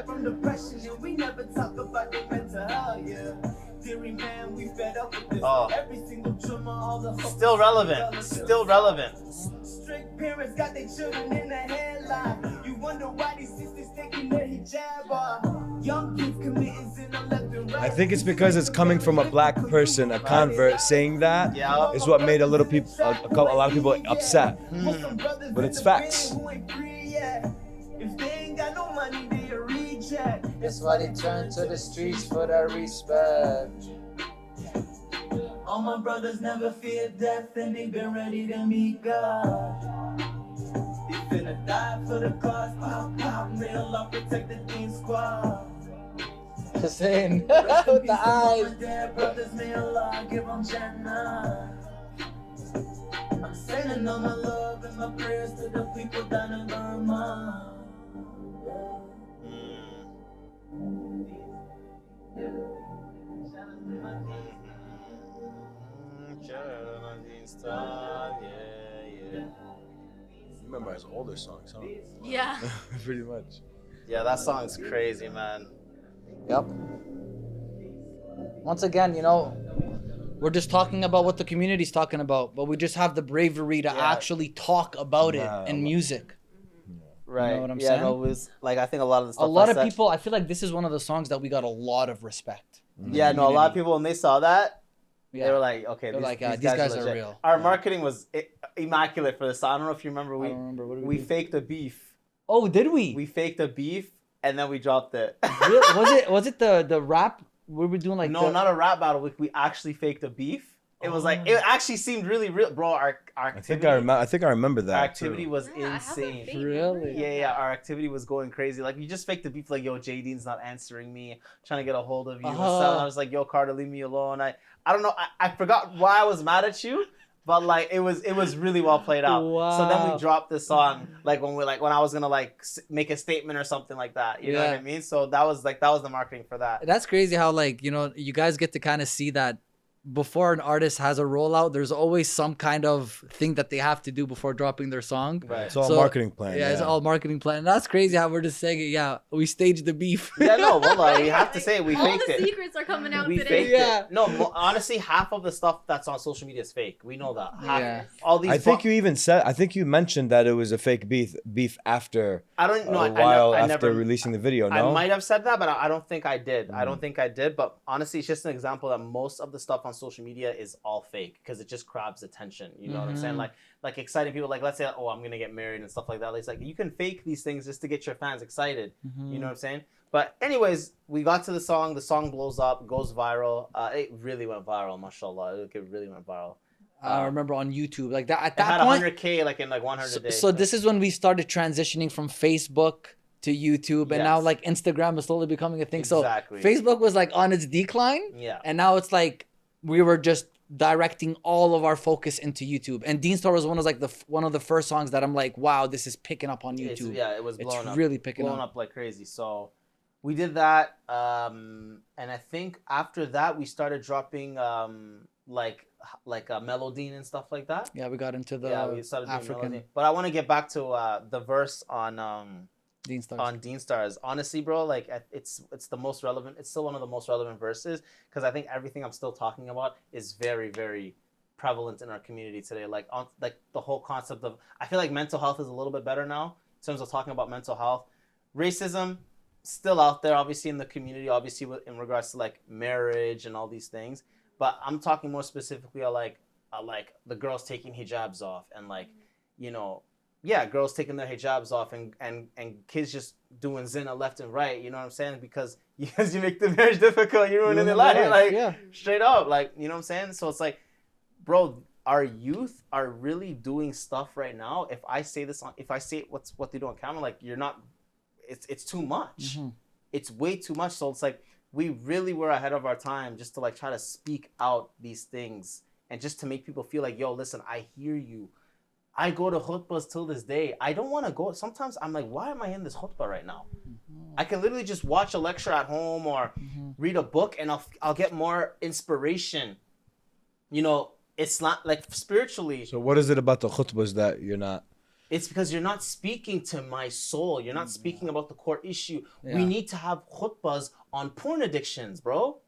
From depression, and we never talk about the mental health. Yeah. Theory man, we fed up with this. Oh. Every single drummer, all the hoes. Still relevant. Still relevant. Strict parents got their children in the headline. You wonder why these sisters taking their hijab off. Young kids committing sin on left and right. I think it's because it's coming from a black person, a convert, saying that Yeah. is what made a lot of people upset. But it's facts. If they ain't got no money, they a reject. That's why they turn to the streets for that respect. All my brothers never fear death, and they been ready to meet God. They finna die for the cause. Pop, pop, real love, protect the Deen Squad. Hussein, with the eyes. My dead brothers, may Allah give them Jannah. I'm sending all my love and my prayers to the people down in Burma. Remember his older songs, huh? Yeah. Pretty much. Yeah, that song's crazy, man. Yep. once again, you know, we're just talking about what the community's talking about, but we just have the bravery to actually talk about it in music. Right. You know what I'm yeah, saying? no, it was like I think a lot of the stuff. A lot of people, I feel like this is one of the songs that we got a lot of respect. Yeah, no, a lot of people when they saw that, Yeah. they were like, okay, these guys are real. Our marketing was immaculate for this. I don't know if you remember. I don't remember. What did we do? faked a beef. Oh, did we? We faked a beef and then we dropped it. Was it the rap? We were doing like no, not a rap battle. We actually faked a beef. It was like it actually seemed really real, bro. Our activity. I think I remember that. Our activity too. was insane. Really? Yeah. Our activity was going crazy. Like we just faked the beef. Like, yo, Jae Deen's not answering me. Trying to get a hold of you. And I was like, yo, Karter, leave me alone. I don't know. I forgot why I was mad at you. But like it was really well played out. Wow. So then we dropped this song like when I was gonna like make a statement or something like that. You know what I mean? So that was the marketing for that. That's crazy how like, you know, you guys get to kind of see that before an artist has a rollout, there's always some kind of thing that they have to do before dropping their song. Right. It's all marketing plan. Yeah, it's all marketing plan. And that's crazy how we're just saying it. Yeah, we staged the beef. Yeah, no, well, you have to say it. We faked it. All the secrets are coming out We today. faked it. No, honestly, half of the stuff that's on social media is fake. We know that. Yeah. All these. I think you mentioned that it was a fake beef after I don't know. a while I after never, releasing the video. No, I might have said that, but I don't think I did. I don't think I did. But honestly, it's just an example that most of the stuff on social media is all fake because it just grabs attention. You know what I'm saying? Like exciting people. Like let's say, oh, I'm gonna get married and stuff like that. It's like you can fake these things just to get your fans excited. You know what I'm saying? But anyways, we got to the song. The song blows up, goes viral. It really went viral. Mashallah, it really went viral. I remember on YouTube like that. At It that had point, 100K like in like 100 days. So this is when we started transitioning from Facebook to YouTube, and now Yes. like Instagram is slowly becoming a thing. Exactly. So Facebook was like on its decline, Yeah. and now it's like we were just directing all of our focus into YouTube. And Deen Squad was one of the first songs that I'm like, wow, this is picking up on YouTube. It was blowing up. Really picking blowing up. up like crazy. So we did that, and I think after that we started dropping like a melody and stuff like that. Yeah, we got into the We started doing African melody. But I want to get back to the verse on Deen Stars. on Deen Stars. Honestly, bro, like it's the most relevant. It's still one of the most relevant verses because I think everything I'm still talking about is very, very prevalent in our community today. Like the whole concept of, I feel like mental health is a little bit better now in terms of talking about mental health. Racism still out there, obviously in the community, obviously in regards to like marriage and all these things. But I'm talking more specifically of like the girls taking hijabs off and like, you know. Yeah, girls taking their hijabs off and kids just doing zina left and right, you know what I'm saying? Because you make the marriage difficult, you're ruining their life. Like, straight up, like, you know what I'm saying? So it's like, bro, our youth are really doing stuff right now. If I say what they do on camera, like, you're not, it's too much. It's way too much. So it's like, we really were ahead of our time just to like try to speak out these things and just to make people feel like, yo, listen, I hear you. I go to khutbahs till this day. I don't want to go. Sometimes I'm like, why am I in this khutbah right now? I can literally just watch a lecture at home or read a book and I'll get more inspiration. You know, it's not like spiritually. So what is it about the khutbahs that you're not? It's because you're not speaking to my soul. You're not speaking about the core issue. We need to have khutbahs on porn addictions, bro.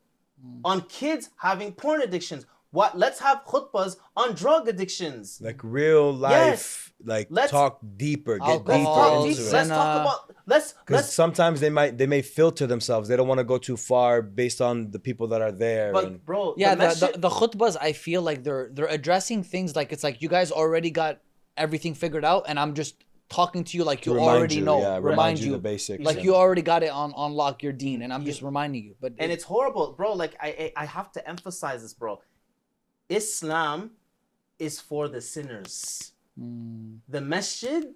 On kids having porn addictions. Let's have khutbahs on drug addictions. Like real life, let's talk deeper, get deeper into it. Let's talk about because sometimes they may filter themselves. They don't want to go too far based on the people that are there. But bro, yeah, the khutbahs, I feel like they're addressing things like it's like you guys already got everything figured out, and I'm just talking to you like you already know. Yeah, remind you the basics. Like you already got it on lock. Your Deen, and I'm just reminding you. But it's horrible, bro. Like I have to emphasize this, bro. Islam is for the sinners. The masjid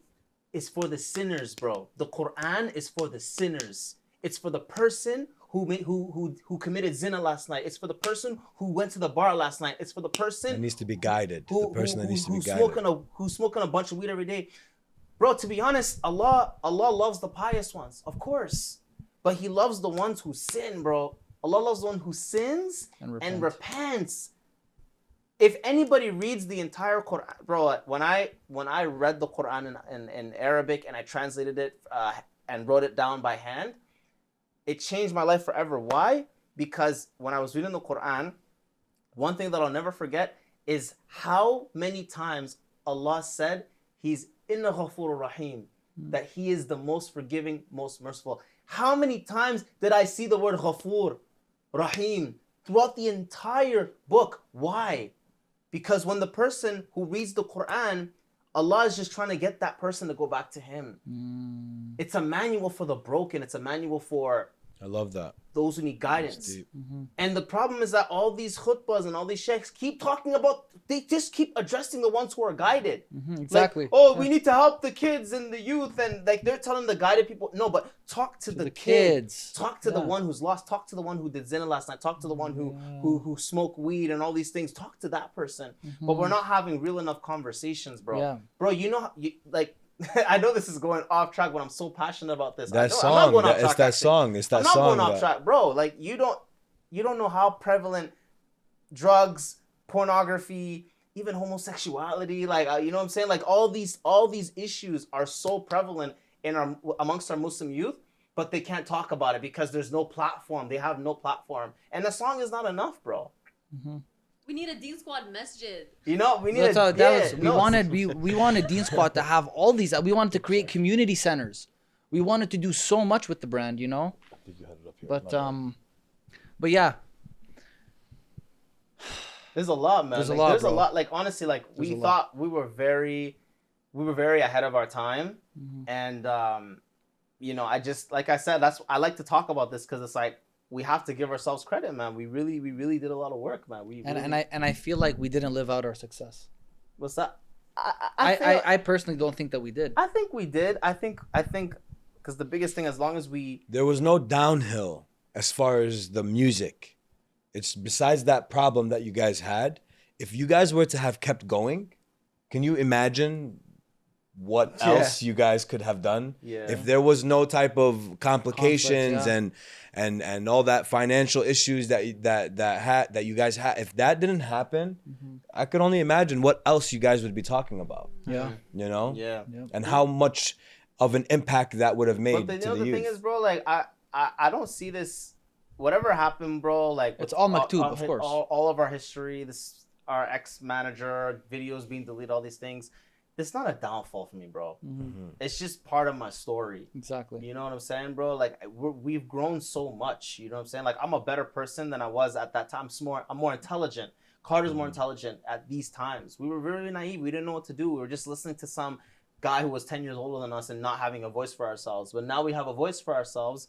is for the sinners, bro. The Quran is for the sinners. It's for the person who committed zina last night. It's for the person who went to the bar last night. It's for the person that needs to be guided. Who's smoking a bunch of weed every day. Bro, to be honest, Allah loves the pious ones, of course. But He loves the ones who sin, bro. Allah loves the one who sins and repents. If anybody reads the entire Quran, bro, when I read the Quran in Arabic and I translated it and wrote it down by hand, it changed my life forever. Why? because when I was reading the Quran, one thing that I'll never forget is how many times Allah said He's Inna Ghafur Rahim, that He is the most forgiving, most merciful. How many times did I see the word Ghafur Rahim throughout the entire book? Why? Because when the person who reads the Quran, Allah is just trying to get that person to go back to Him. It's a manual for the broken. It's a manual for I love that. Those who need guidance. And the problem is that all these khutbahs and all these sheikhs keep talking about, they just keep addressing the ones who are guided. Exactly. Like, we need to help the kids and the youth, and like they're telling the guided people, no, but talk to the kids. Talk to the one who's lost. Talk to the one who did zina last night. Talk to the one who smoked weed and all these things. Talk to that person. But we're not having real enough conversations, bro. Bro, you know, like, I know this is going off track, but I'm so passionate about this. That song, it's that song. It's that song. I'm not going off track, bro. Like, you don't know how prevalent drugs, pornography, even homosexuality, like, you know what I'm saying? Like, all these issues are so prevalent amongst our Muslim youth, but they can't talk about it because there's no platform. They have no platform, and the song is not enough, bro. We need a Deen Squad masjid. You know, we need we wanted Deen Squad to have all these. We wanted to create community centers. We wanted to do so much with the brand, you know. But yeah, there's a lot, man. There's a lot. Like, honestly, like, we thought we were very ahead of our time, and you know, I just, like I said, I like to talk about this because it's like, we have to give ourselves credit, man. We really did a lot of work, man. I feel like we didn't live out our success. What's that? I personally don't think that we did. I think we did. I think because the biggest thing, as long as there was no downhill as far as the music. It's besides that problem that you guys had. If you guys were to have kept going, can you imagine what else you guys could have done? If there was no type of complications and all that financial issues that you guys had, if that didn't happen, I could only imagine what else you guys would be talking about. You know? And how much of an impact that would have made to the youth. Thing is, bro, like, I don't see this, whatever happened, bro, like, it's all maktub, of course. All of our history, our ex-manager, videos being deleted, all these things. It's not a downfall for me, bro. It's just part of my story. Exactly. You know what I'm saying, bro? Like, we've grown so much. You know what I'm saying? Like, I'm a better person than I was at that time. I'm more intelligent. Carter's more intelligent at these times. We were very naive. We didn't know what to do. We were just listening to some guy who was 10 years older than us and not having a voice for ourselves. But now we have a voice for ourselves,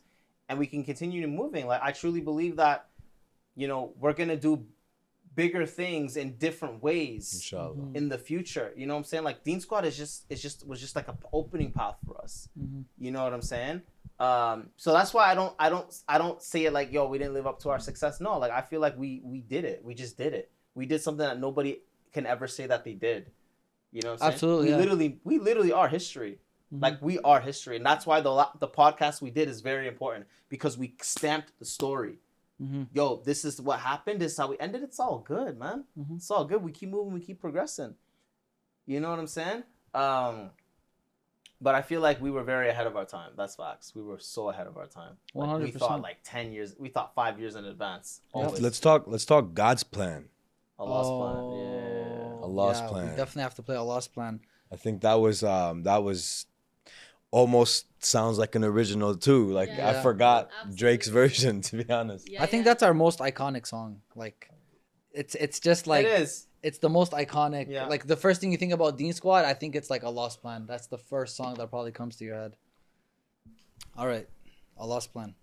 and we can continue moving. Like, I truly believe that, you know, we're gonna do bigger things in different ways in the future. You know what I'm saying? Like, Deen Squad was just like an opening path for us. You know what I'm saying? So that's why I don't say it like, yo, we didn't live up to our success. No, like, I feel like we did it. We just did it. We did something that nobody can ever say that they did. You know what I'm saying? Absolutely. We literally are history. Like, we are history. And that's why the podcast we did is very important, because we stamped the story. Yo, this is what happened. This is how we ended. It's all good, man. It's all good. We keep moving. We keep progressing. You know what I'm saying? But I feel like we were very ahead of our time. That's facts. We were so ahead of our time. Like, 100%. we thought like 10 years. We thought 5 years in advance. Always. Let's talk God's plan. Allah's plan. Yeah. Allah's plan. We definitely have to play Allah's plan. I think that was almost sounds like an original too. Like, I forgot Drake's version, to be honest. I think that's our most iconic song. Like, it's just like, it is. It's the most iconic. Like, the first thing you think about Deen Squad, I think it's like Allah's Plan. That's the first song that probably comes to your head. All right, Allah's Plan.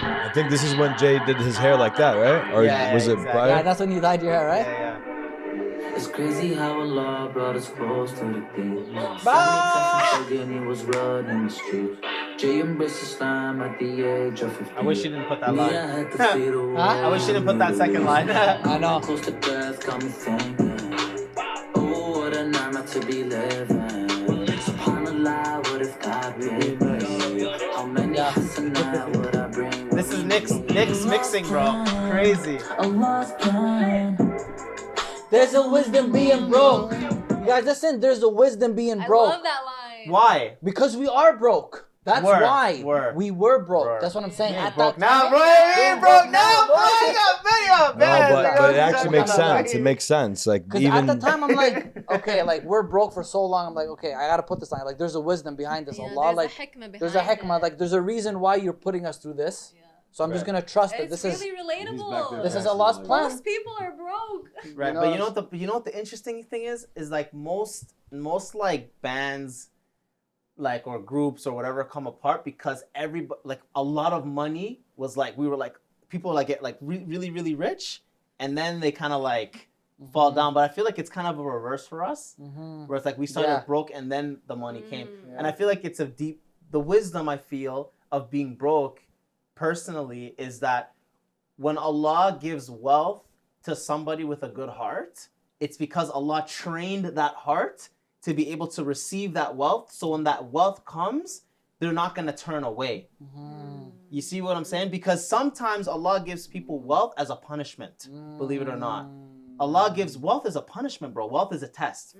I think this is when Jae did his hair like that, right? Or was it prior? Yeah, that's when you dyed your hair, right? Yeah. It's crazy how Allah brought us close to the thing. He was running the streets. Jay embraced Islam at the age of 15. I wish you didn't put that line. I wish you didn't put that second line. I know. Close to death, got me thinking. Oh, what a night to be living. SubhanAllah, what if God really made? How many hasanah would I bring? This is Nick's mixing, bro. Crazy. Allah's plan. There's a wisdom being broke. You guys listen, there's a wisdom being broke. I love that line. Why? Because we are broke. That's why we were broke. That's what I'm saying. At that now, bro, ain't broke now, bro. I got video, man. No, but it actually makes sense. It makes sense. Like even at the time, I'm like, okay, like we're broke for so long. I'm like, okay, I gotta put this on. Like, there's a wisdom behind this. Allah, like, there's a hikmah. Like, there's a reason why you're putting us through this. Yeah. So I'm just gonna trust that this is really relatable. This is Allah's plan. Most people are broke. Right, but you know what the interesting thing is like most like bands, like, or groups or whatever come apart because everybody, like, a lot of money was like, we were like, people like get like really really rich and then they kind of like fall down. But I feel like it's kind of a reverse for us, where it's like we started broke and then the money came. And I feel like it's the wisdom I feel of being broke personally is that when Allah gives wealth to somebody with a good heart, it's because Allah trained that heart to be able to receive that wealth. So when that wealth comes, they're not going to turn away. You see what I'm saying? Because sometimes Allah gives people wealth as a punishment, believe it or not. Allah gives wealth as a punishment, bro. Wealth is a test.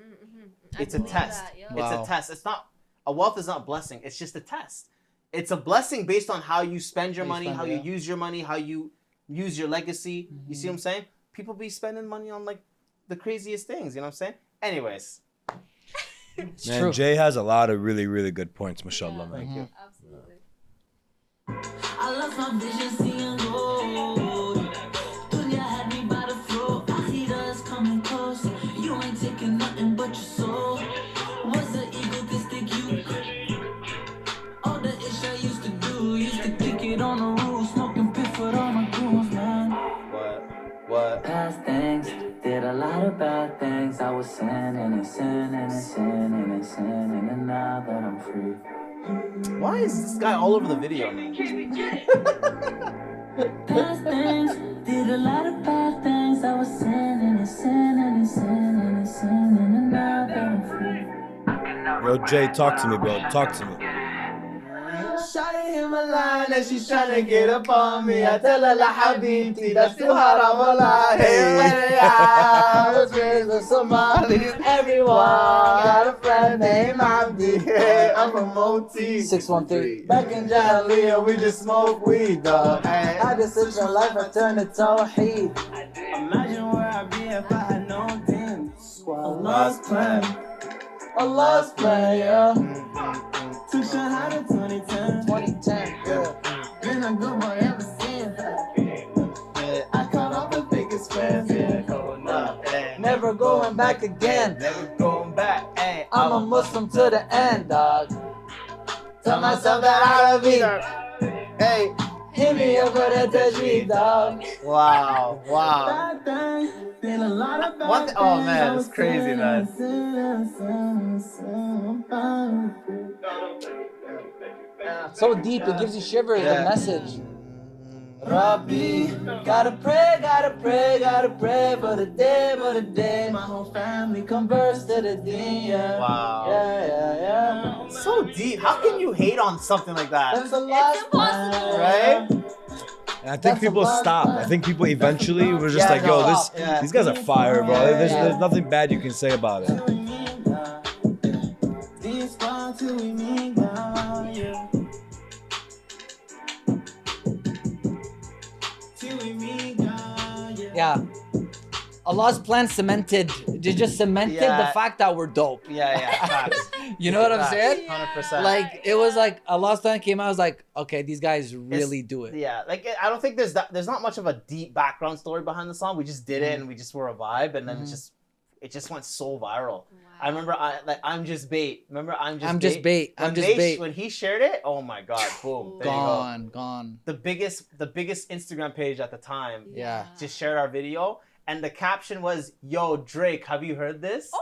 It's a test. It's a test. It's not, a wealth is not a blessing. It's just a test. It's a blessing based on how you spend your money, how you use your money, how you use your legacy. You see what I'm saying? People be spending money on like the craziest things, you know what I'm saying? Anyways. Man, Jay has a lot of really, really good points, mashallah, man. Thank you. Absolutely. I lost my vision, seeing gold. Dunya had me by the throat. Akhirah's coming close. You ain't taking nothing but your soul. Was the egotistic you? All the ish I used to do. Used to kick it on the roof. Smoking piff with all my goons, man. What? Past things. Did a lot of bad things. I was sinning and sinning and sinning and sinning. And now that I'm free. Why is this guy all over the video, man? Past things, did a lot of bad things. I was sinning and sinning and sinning and sinning, and now that I'm free. Yo, Jay, talk to me, bro. Talk to me. Shawty hit my line and she's trying to get up on me. I tell her, la habibti, that's too hard, I'm alive. Hey, I was raised in Somalia. Everyone got a friend named Abdi. Hey, I'm from OT. 613. Back in Jahiliyyah, we just smoke weed, dog. Hey. I just switched my life, I turned to Tawheed. Imagine where I'd be if I had no Deen Squad. Allah's plan. Allah's plan, yeah. Took Shahada 2010. 2010, yeah. Been a good boy ever since. I caught up the biggest fans, yeah, going up, hey. Never going back again. Never going back, hey. I'm a Muslim to the end, dog. Tell myself that I'll be hey. Hit me up for that tajweed, dog. Wow. Oh man, it's crazy, man. So deep, it gives you shivers, the message. Rabbi, gotta pray for the day my whole family converts to the Deen, yeah. Wow. Yeah. So deep. How can you hate on something like that? That's the last impossible. Right? And I think people stopped. I think people eventually were just like, yo, these guys are fire, bro. There's nothing bad you can say about it. Yeah. Allah's plan just cemented the fact that we're dope. Yeah. Facts. You know what I'm saying? 100%. Like, it was like Allah's plan came out, I was like, okay, these guys really do it. Yeah, like I don't think there's not much of a deep background story behind the song. We just did it and we just were a vibe, and then it just went so viral. Wow. I remember I'm just bait. Remember I'm just bait. When he shared it, oh my god, boom, there Gone. The biggest Instagram page at the time, just shared our video, and the caption was, "Yo, Drake, have you heard this?" Oh!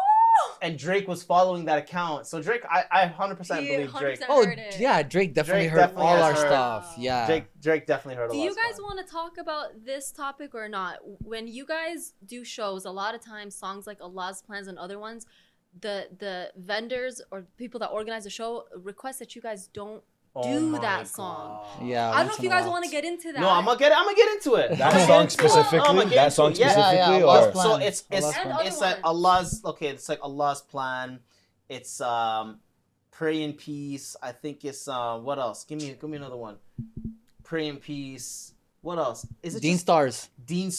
And Drake was following that account. So Drake, I 100% believe Drake. Oh yeah, Drake definitely heard all our stuff. Yeah. Drake definitely heard a lot. Do you guys want to talk about this topic or not? When you guys do shows, a lot of times songs like Allah's Plans and other ones, the vendors or people that organize the show request that you guys don't do that song. Yeah. I don't know if you guys want to get into that. No, I'm gonna get into it. That song specifically? That song specifically? Or? So it's like Allah's, okay, it's like Allah's plan. It's Pray in Peace. I think it's what else? Give me another one. Pray in Peace. What else? Is it Deen Stars. Deen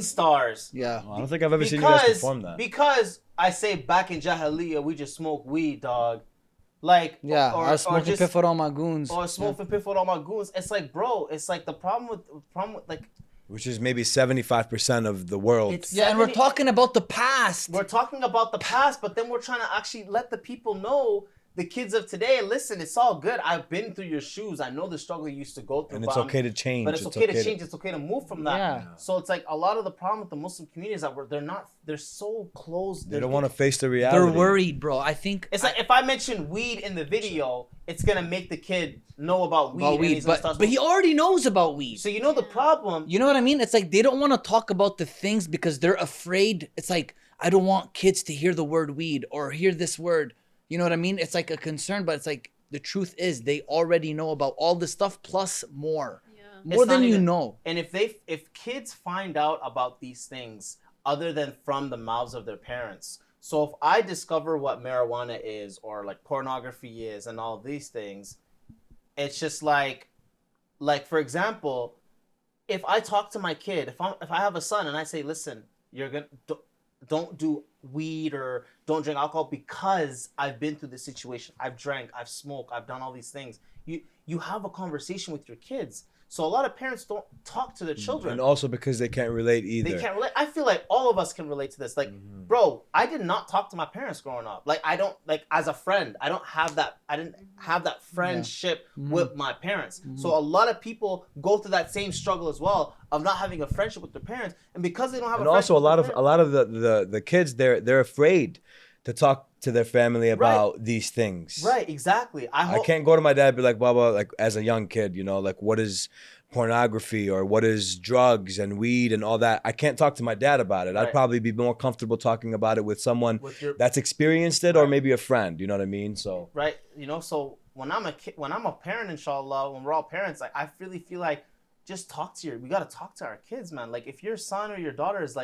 Stars. Yeah. Well, I don't think I've ever seen you guys perform that. Because I say back in Jahiliyyah, we just smoke weed, dog. Like, Yeah, I was smoking piff with all my goons. Or smoking piff with all my goons. It's like, bro, it's like the problem with like. Which is maybe 75% of the world. And we're talking about the past. We're talking about the past, but then we're trying to actually let the people know, the kids of today, listen, it's all good. I've been through your shoes. I know the struggle you used to go through. And it's okay to change. But it's okay to change. It's okay to move from that. Yeah. So it's like a lot of the problem with the Muslim community is that they're so closed. They don't want to face the reality. They're worried, bro. I think it's like if I mention weed in the video, it's gonna make the kid know about weed. But he already knows about weed. So you know the problem. You know what I mean? It's like they don't want to talk about the things because they're afraid. It's like, I don't want kids to hear the word weed or hear this word. You know what I mean? It's like a concern, but it's like the truth is they already know about all this stuff plus more. Yeah. More than you know. And if kids find out about these things other than from the mouths of their parents. So if I discover what marijuana is or like pornography is and all these things, it's just like for example, if I talk to my kid, if I have a son and I say, listen, don't do weed or don't drink alcohol because I've been through this situation. I've drank, I've smoked, I've done all these things. You have a conversation with your kids. So a lot of parents don't talk to their children. And also because they can't relate either. They can't relate. I feel like all of us can relate to this. Like, bro, I did not talk to my parents growing up. Like, I don't, like, as a friend, I didn't have that friendship with my parents. So a lot of people go through that same struggle as well of not having a friendship with their parents. And because they don't have a friendship with their parents. And also a lot of the kids, they're afraid to talk to their family about these things. Right, exactly. I can't go to my dad and be like, Baba, like as a young kid, you know, like what is pornography or what is drugs and weed and all that. I can't talk to my dad about it. I'd probably be more comfortable talking about it with someone that's experienced it or maybe a friend, you know what I mean? So you know, so when I'm a kid, when I'm a parent, inshallah, when we're all parents, like I really feel like just we gotta talk to our kids, man. Like if your son or your daughter is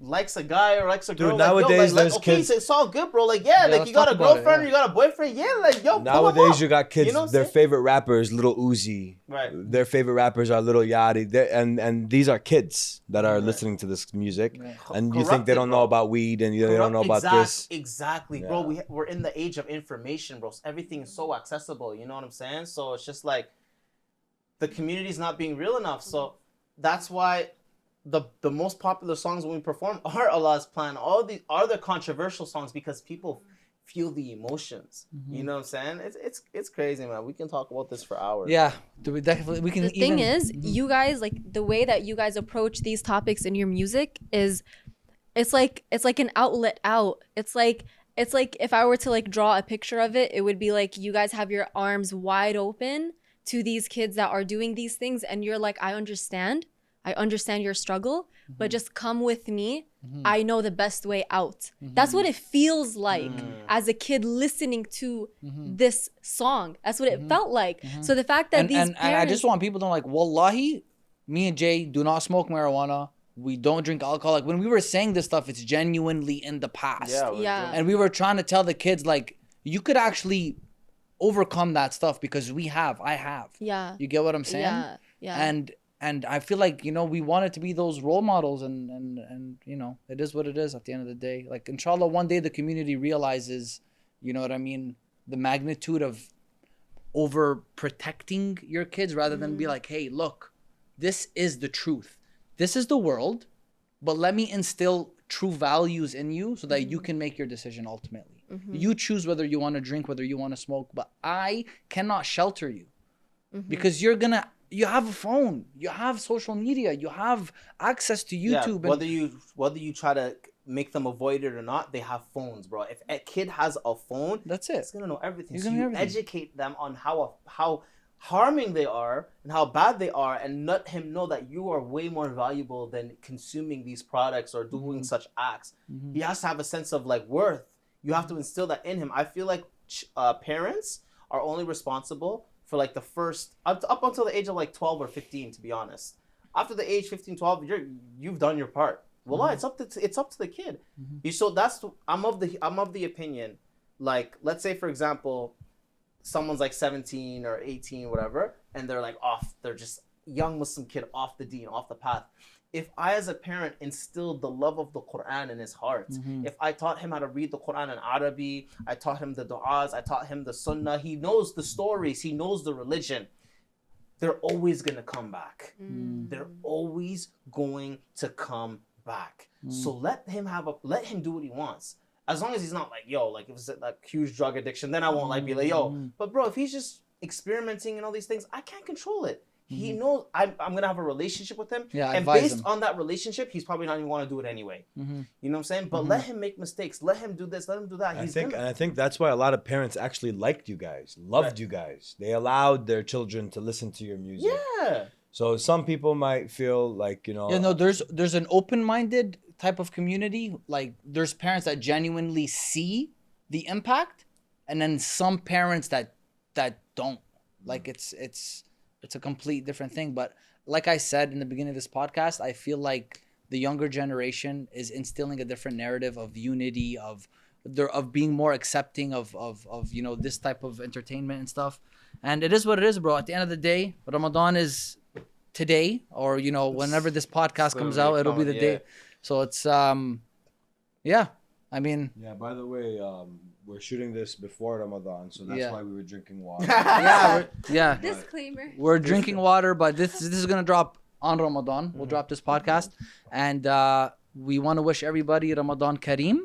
likes a guy or likes a girl, dude, nowadays there's kids. It's all good, bro. Like, like you got a girlfriend or you got a boyfriend. Yeah, like, yo, nowadays you got kids, their favorite rapper is Lil Uzi. Right. Their favorite rappers are Lil Yachty. And these are kids that are listening to this music. Right. And you think they don't know about weed and they don't know about this. Exactly, bro. We're in the age of information, bro. Everything is so accessible. You know what I'm saying? So it's just like the community's not being real enough. So that's why the most popular songs when we perform are Allah's Plan. All the other controversial songs because people feel the emotions. You know what I'm saying? It's crazy, man. We can talk about this for hours. Yeah, we can. The thing is, you guys, like the way that you guys approach these topics in your music is, it's like an outlet out. It's like if I were to like draw a picture of it, it would be like you guys have your arms wide open to these kids that are doing these things, and you're like, I understand your struggle, but just come with me. I know the best way out. That's what it feels like as a kid listening to this song. That's what it felt like. So the fact that and I just want people to know, like, wallahi, me and Jay do not smoke marijuana. We don't drink alcohol. Like when we were saying this stuff, it's genuinely in the past. Yeah. And we were trying to tell the kids, like, you could actually overcome that stuff because I have. Yeah. You get what I'm saying? Yeah. And I feel like, you know, we wanted to be those role models and you know, it is what it is at the end of the day. Like, inshallah, one day the community realizes, you know what I mean, the magnitude of overprotecting your kids rather than be like, hey, look, this is the truth. This is the world, but let me instill true values in you so that you can make your decision ultimately. You choose whether you want to drink, whether you want to smoke, but I cannot shelter you because you have a phone, you have social media, you have access to YouTube. Yeah, whether you try to make them avoid it or not, they have phones, bro. If a kid has a phone, that's it. It's gonna know everything. So you educate them on how harming they are and how bad they are, and let him know that you are way more valuable than consuming these products or doing such acts. He has to have a sense of like worth. You have to instill that in him. I feel like parents are only responsible for like the first up until the age of like 12 or 15, to be honest. After the age 15, 12, you've done your part. Well, it's up to the kid. So I'm of the opinion like, let's say for example, someone's like 17 or 18, whatever, and they're like they're just young Muslim kid off the deen, off the path. If I, as a parent, instilled the love of the Quran in his heart, if I taught him how to read the Quran in Arabic, I taught him the du'as, I taught him the sunnah, he knows the stories, he knows the religion, they're always going to come back. They're always going to come back. So let him do what he wants. As long as he's not like, yo, like if it's like huge drug addiction, then I won't like be like, yo. But bro, if he's just experimenting and all these things, I can't control it. He knows I'm gonna have a relationship with him, and based on that relationship, he's probably not even want to do it anyway. You know what I'm saying? But let him make mistakes. Let him do this. Let him do that. I think that's why a lot of parents actually liked you guys, loved you guys. They allowed their children to listen to your music. Yeah. So some people might feel like, you know. Yeah, no, there's an open-minded type of community. Like there's parents that genuinely see the impact, and then some parents that don't. Like it's a complete different thing. But like I said in the beginning of this podcast, I feel like the younger generation is instilling a different narrative of unity, of being more accepting of you know, this type of entertainment and stuff. And it is what it is, bro. At the end of the day, Ramadan is today, or you know, whenever this podcast comes out, it'll be the day. So it's yeah. I mean, yeah, by the way, we're shooting this before Ramadan, so that's why we were drinking water. yeah. Disclaimer. We're drinking water, but this is gonna drop on Ramadan. We'll drop this podcast, and we want to wish everybody Ramadan Kareem.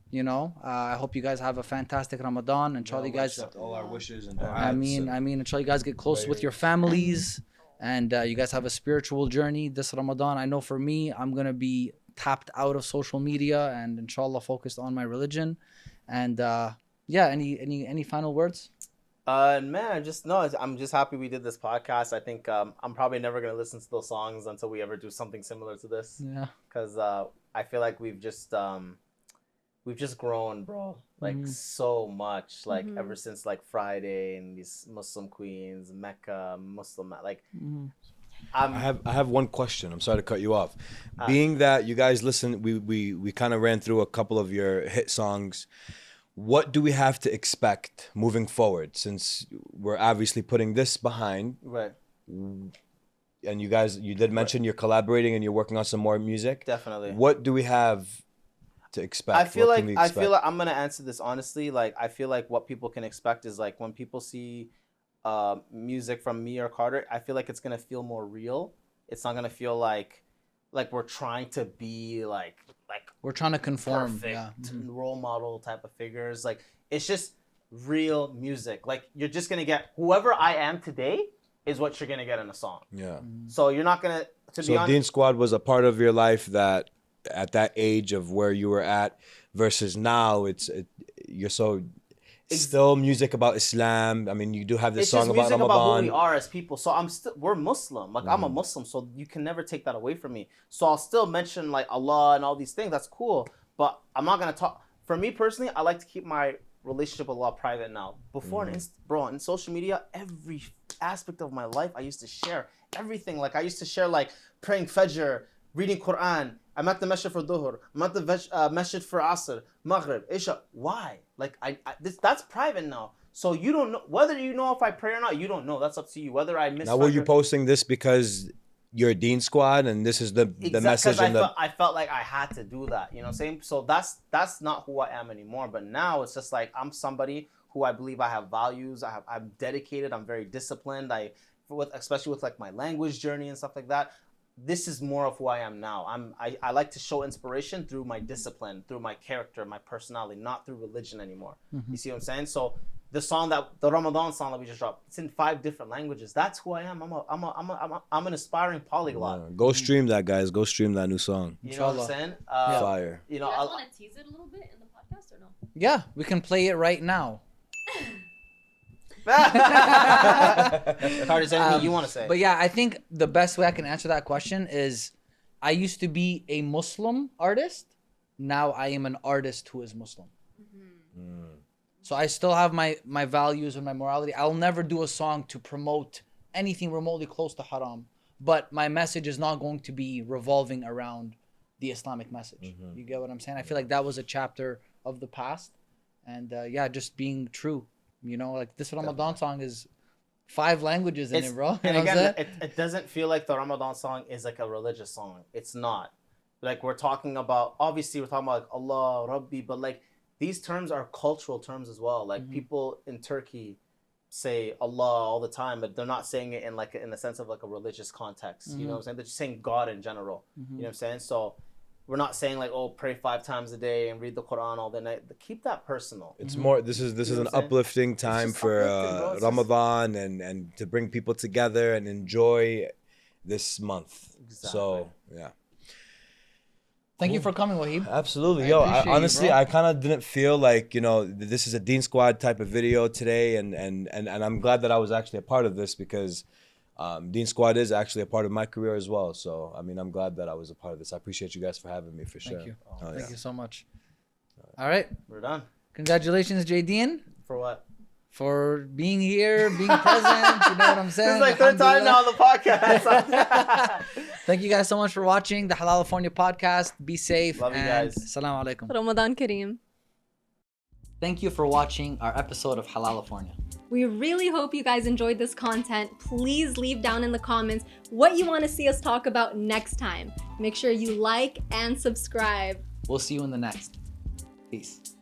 You know, I hope you guys have a fantastic Ramadan. Inshallah, you guys. Accept all our wishes and I mean, inshallah, you guys get close with your families, and you guys have a spiritual journey this Ramadan. I know for me, I'm gonna be tapped out of social media and inshallah focused on my religion. And yeah, any final words? Man, I'm just happy we did this podcast. I think I'm probably never gonna listen to those songs until we ever do something similar to this. Yeah. Because I feel like we've just grown, bro. Like so much. Like ever since like Friday and these Muslim queens, Mecca, Muslim, like. I have one question. I'm sorry to cut you off. Being that you guys listen, we kind of ran through a couple of your hit songs. What do we have to expect moving forward? Since we're obviously putting this behind, right? And you did mention you're collaborating and you're working on some more music. Definitely. What do we have to expect? I feel like I'm gonna answer this honestly. Like I feel like what people can expect is like when people see music from me or Karter, I feel like it's gonna feel more real. It's not gonna feel like we're trying to be like we're trying to conform, perfect role model type of figures. Like it's just real music. Like you're just gonna get whoever I am today is what you're gonna get in a song. Yeah. So you're not gonna be honest. Deen Squad was a part of your life that at that age of where you were at versus now you're so. It's still music about Islam. I mean, you do have this song about Ramadan. It's just music about who we are as people. So we're Muslim. Like I'm a Muslim, so you can never take that away from me. So I'll still mention like Allah and all these things. That's cool, but I'm not gonna talk. For me personally, I like to keep my relationship with Allah private now. Before in social media, every aspect of my life I used to share everything. Like I used to share like praying Fajr, reading Quran. I'm at the masjid for Dhuhr. I'm at the masjid for Asr, Maghrib, Isha. Why? Like that's private now. So you don't know whether you know if I pray or not. You don't know. That's up to you. Whether I miss. Now, were you posting this because you're Deen Squad and this is the message? I felt like I had to do that. You know what I'm saying? So that's not who I am anymore. But now it's just like I'm somebody who I believe I have values. I'm dedicated. I'm very disciplined. Especially with like my language journey and stuff like that. This is more of who I am now. I like to show inspiration through my discipline, through my character, my personality, not through religion anymore. You see what I'm saying? So the Ramadan song that we just dropped, it's in 5 different languages. That's who I am. I'm an aspiring polyglot. Yeah. Go stream that, guys. Go stream that new song. You know what I'm saying? Fire. You know, guys want to tease it a little bit in the podcast or no? Yeah, we can play it right now. Karter, is there anything you want to say? But yeah, I think the best way I can answer that question is I used to be a Muslim artist. Now I am an artist who is Muslim. So I still have my values and my morality. I'll never do a song to promote anything remotely close to haram. But my message is not going to be revolving around the Islamic message. You get what I'm saying? I feel like that was a chapter of the past. and just being true. Like this Ramadan song is 5 languages in it, bro. You And know what I'm again, saying? it doesn't feel like the Ramadan song is like a religious song. It's not. Like we're talking about, obviously we're talking about like Allah, Rabbi, but like these terms are cultural terms as well. Like people in Turkey say Allah all the time, but they're not saying it in the sense of like a religious context. You know what I'm saying? They're just saying God in general. You know what I'm saying? So we're not saying like, oh, pray 5 times a day and read the Quran all the night. Keep that personal. It's more. This is You know an what I'm saying? uplifting time just for uplifting, bro. It's Ramadan and to bring people together and enjoy this month. Exactly. So yeah. Thank you for coming, Waheeb. Absolutely. I Yo, appreciate you, honestly, bro. I kind of didn't feel like, this is a Deen Squad type of video today. And I'm glad that I was actually a part of this because Deen Squad is actually a part of my career as well. So, I mean, I'm glad that I was a part of this. I appreciate you guys for having me for sure. Thank you. Oh, Thank yeah. you so much. All right. We're done. Congratulations, Jae Deen, For what? for being here, being present. You know what I'm saying? This is like 3rd time now on the podcast. Thank you guys so much for watching the Halalifornia Podcast. Be safe. Love you and guys. Assalamu alaikum. Ramadan Kareem. Thank you for watching our episode of Halalifornia. We really hope you guys enjoyed this content. Please leave down in the comments what you want to see us talk about next time. Make sure you like and subscribe. We'll see you in the next. Peace.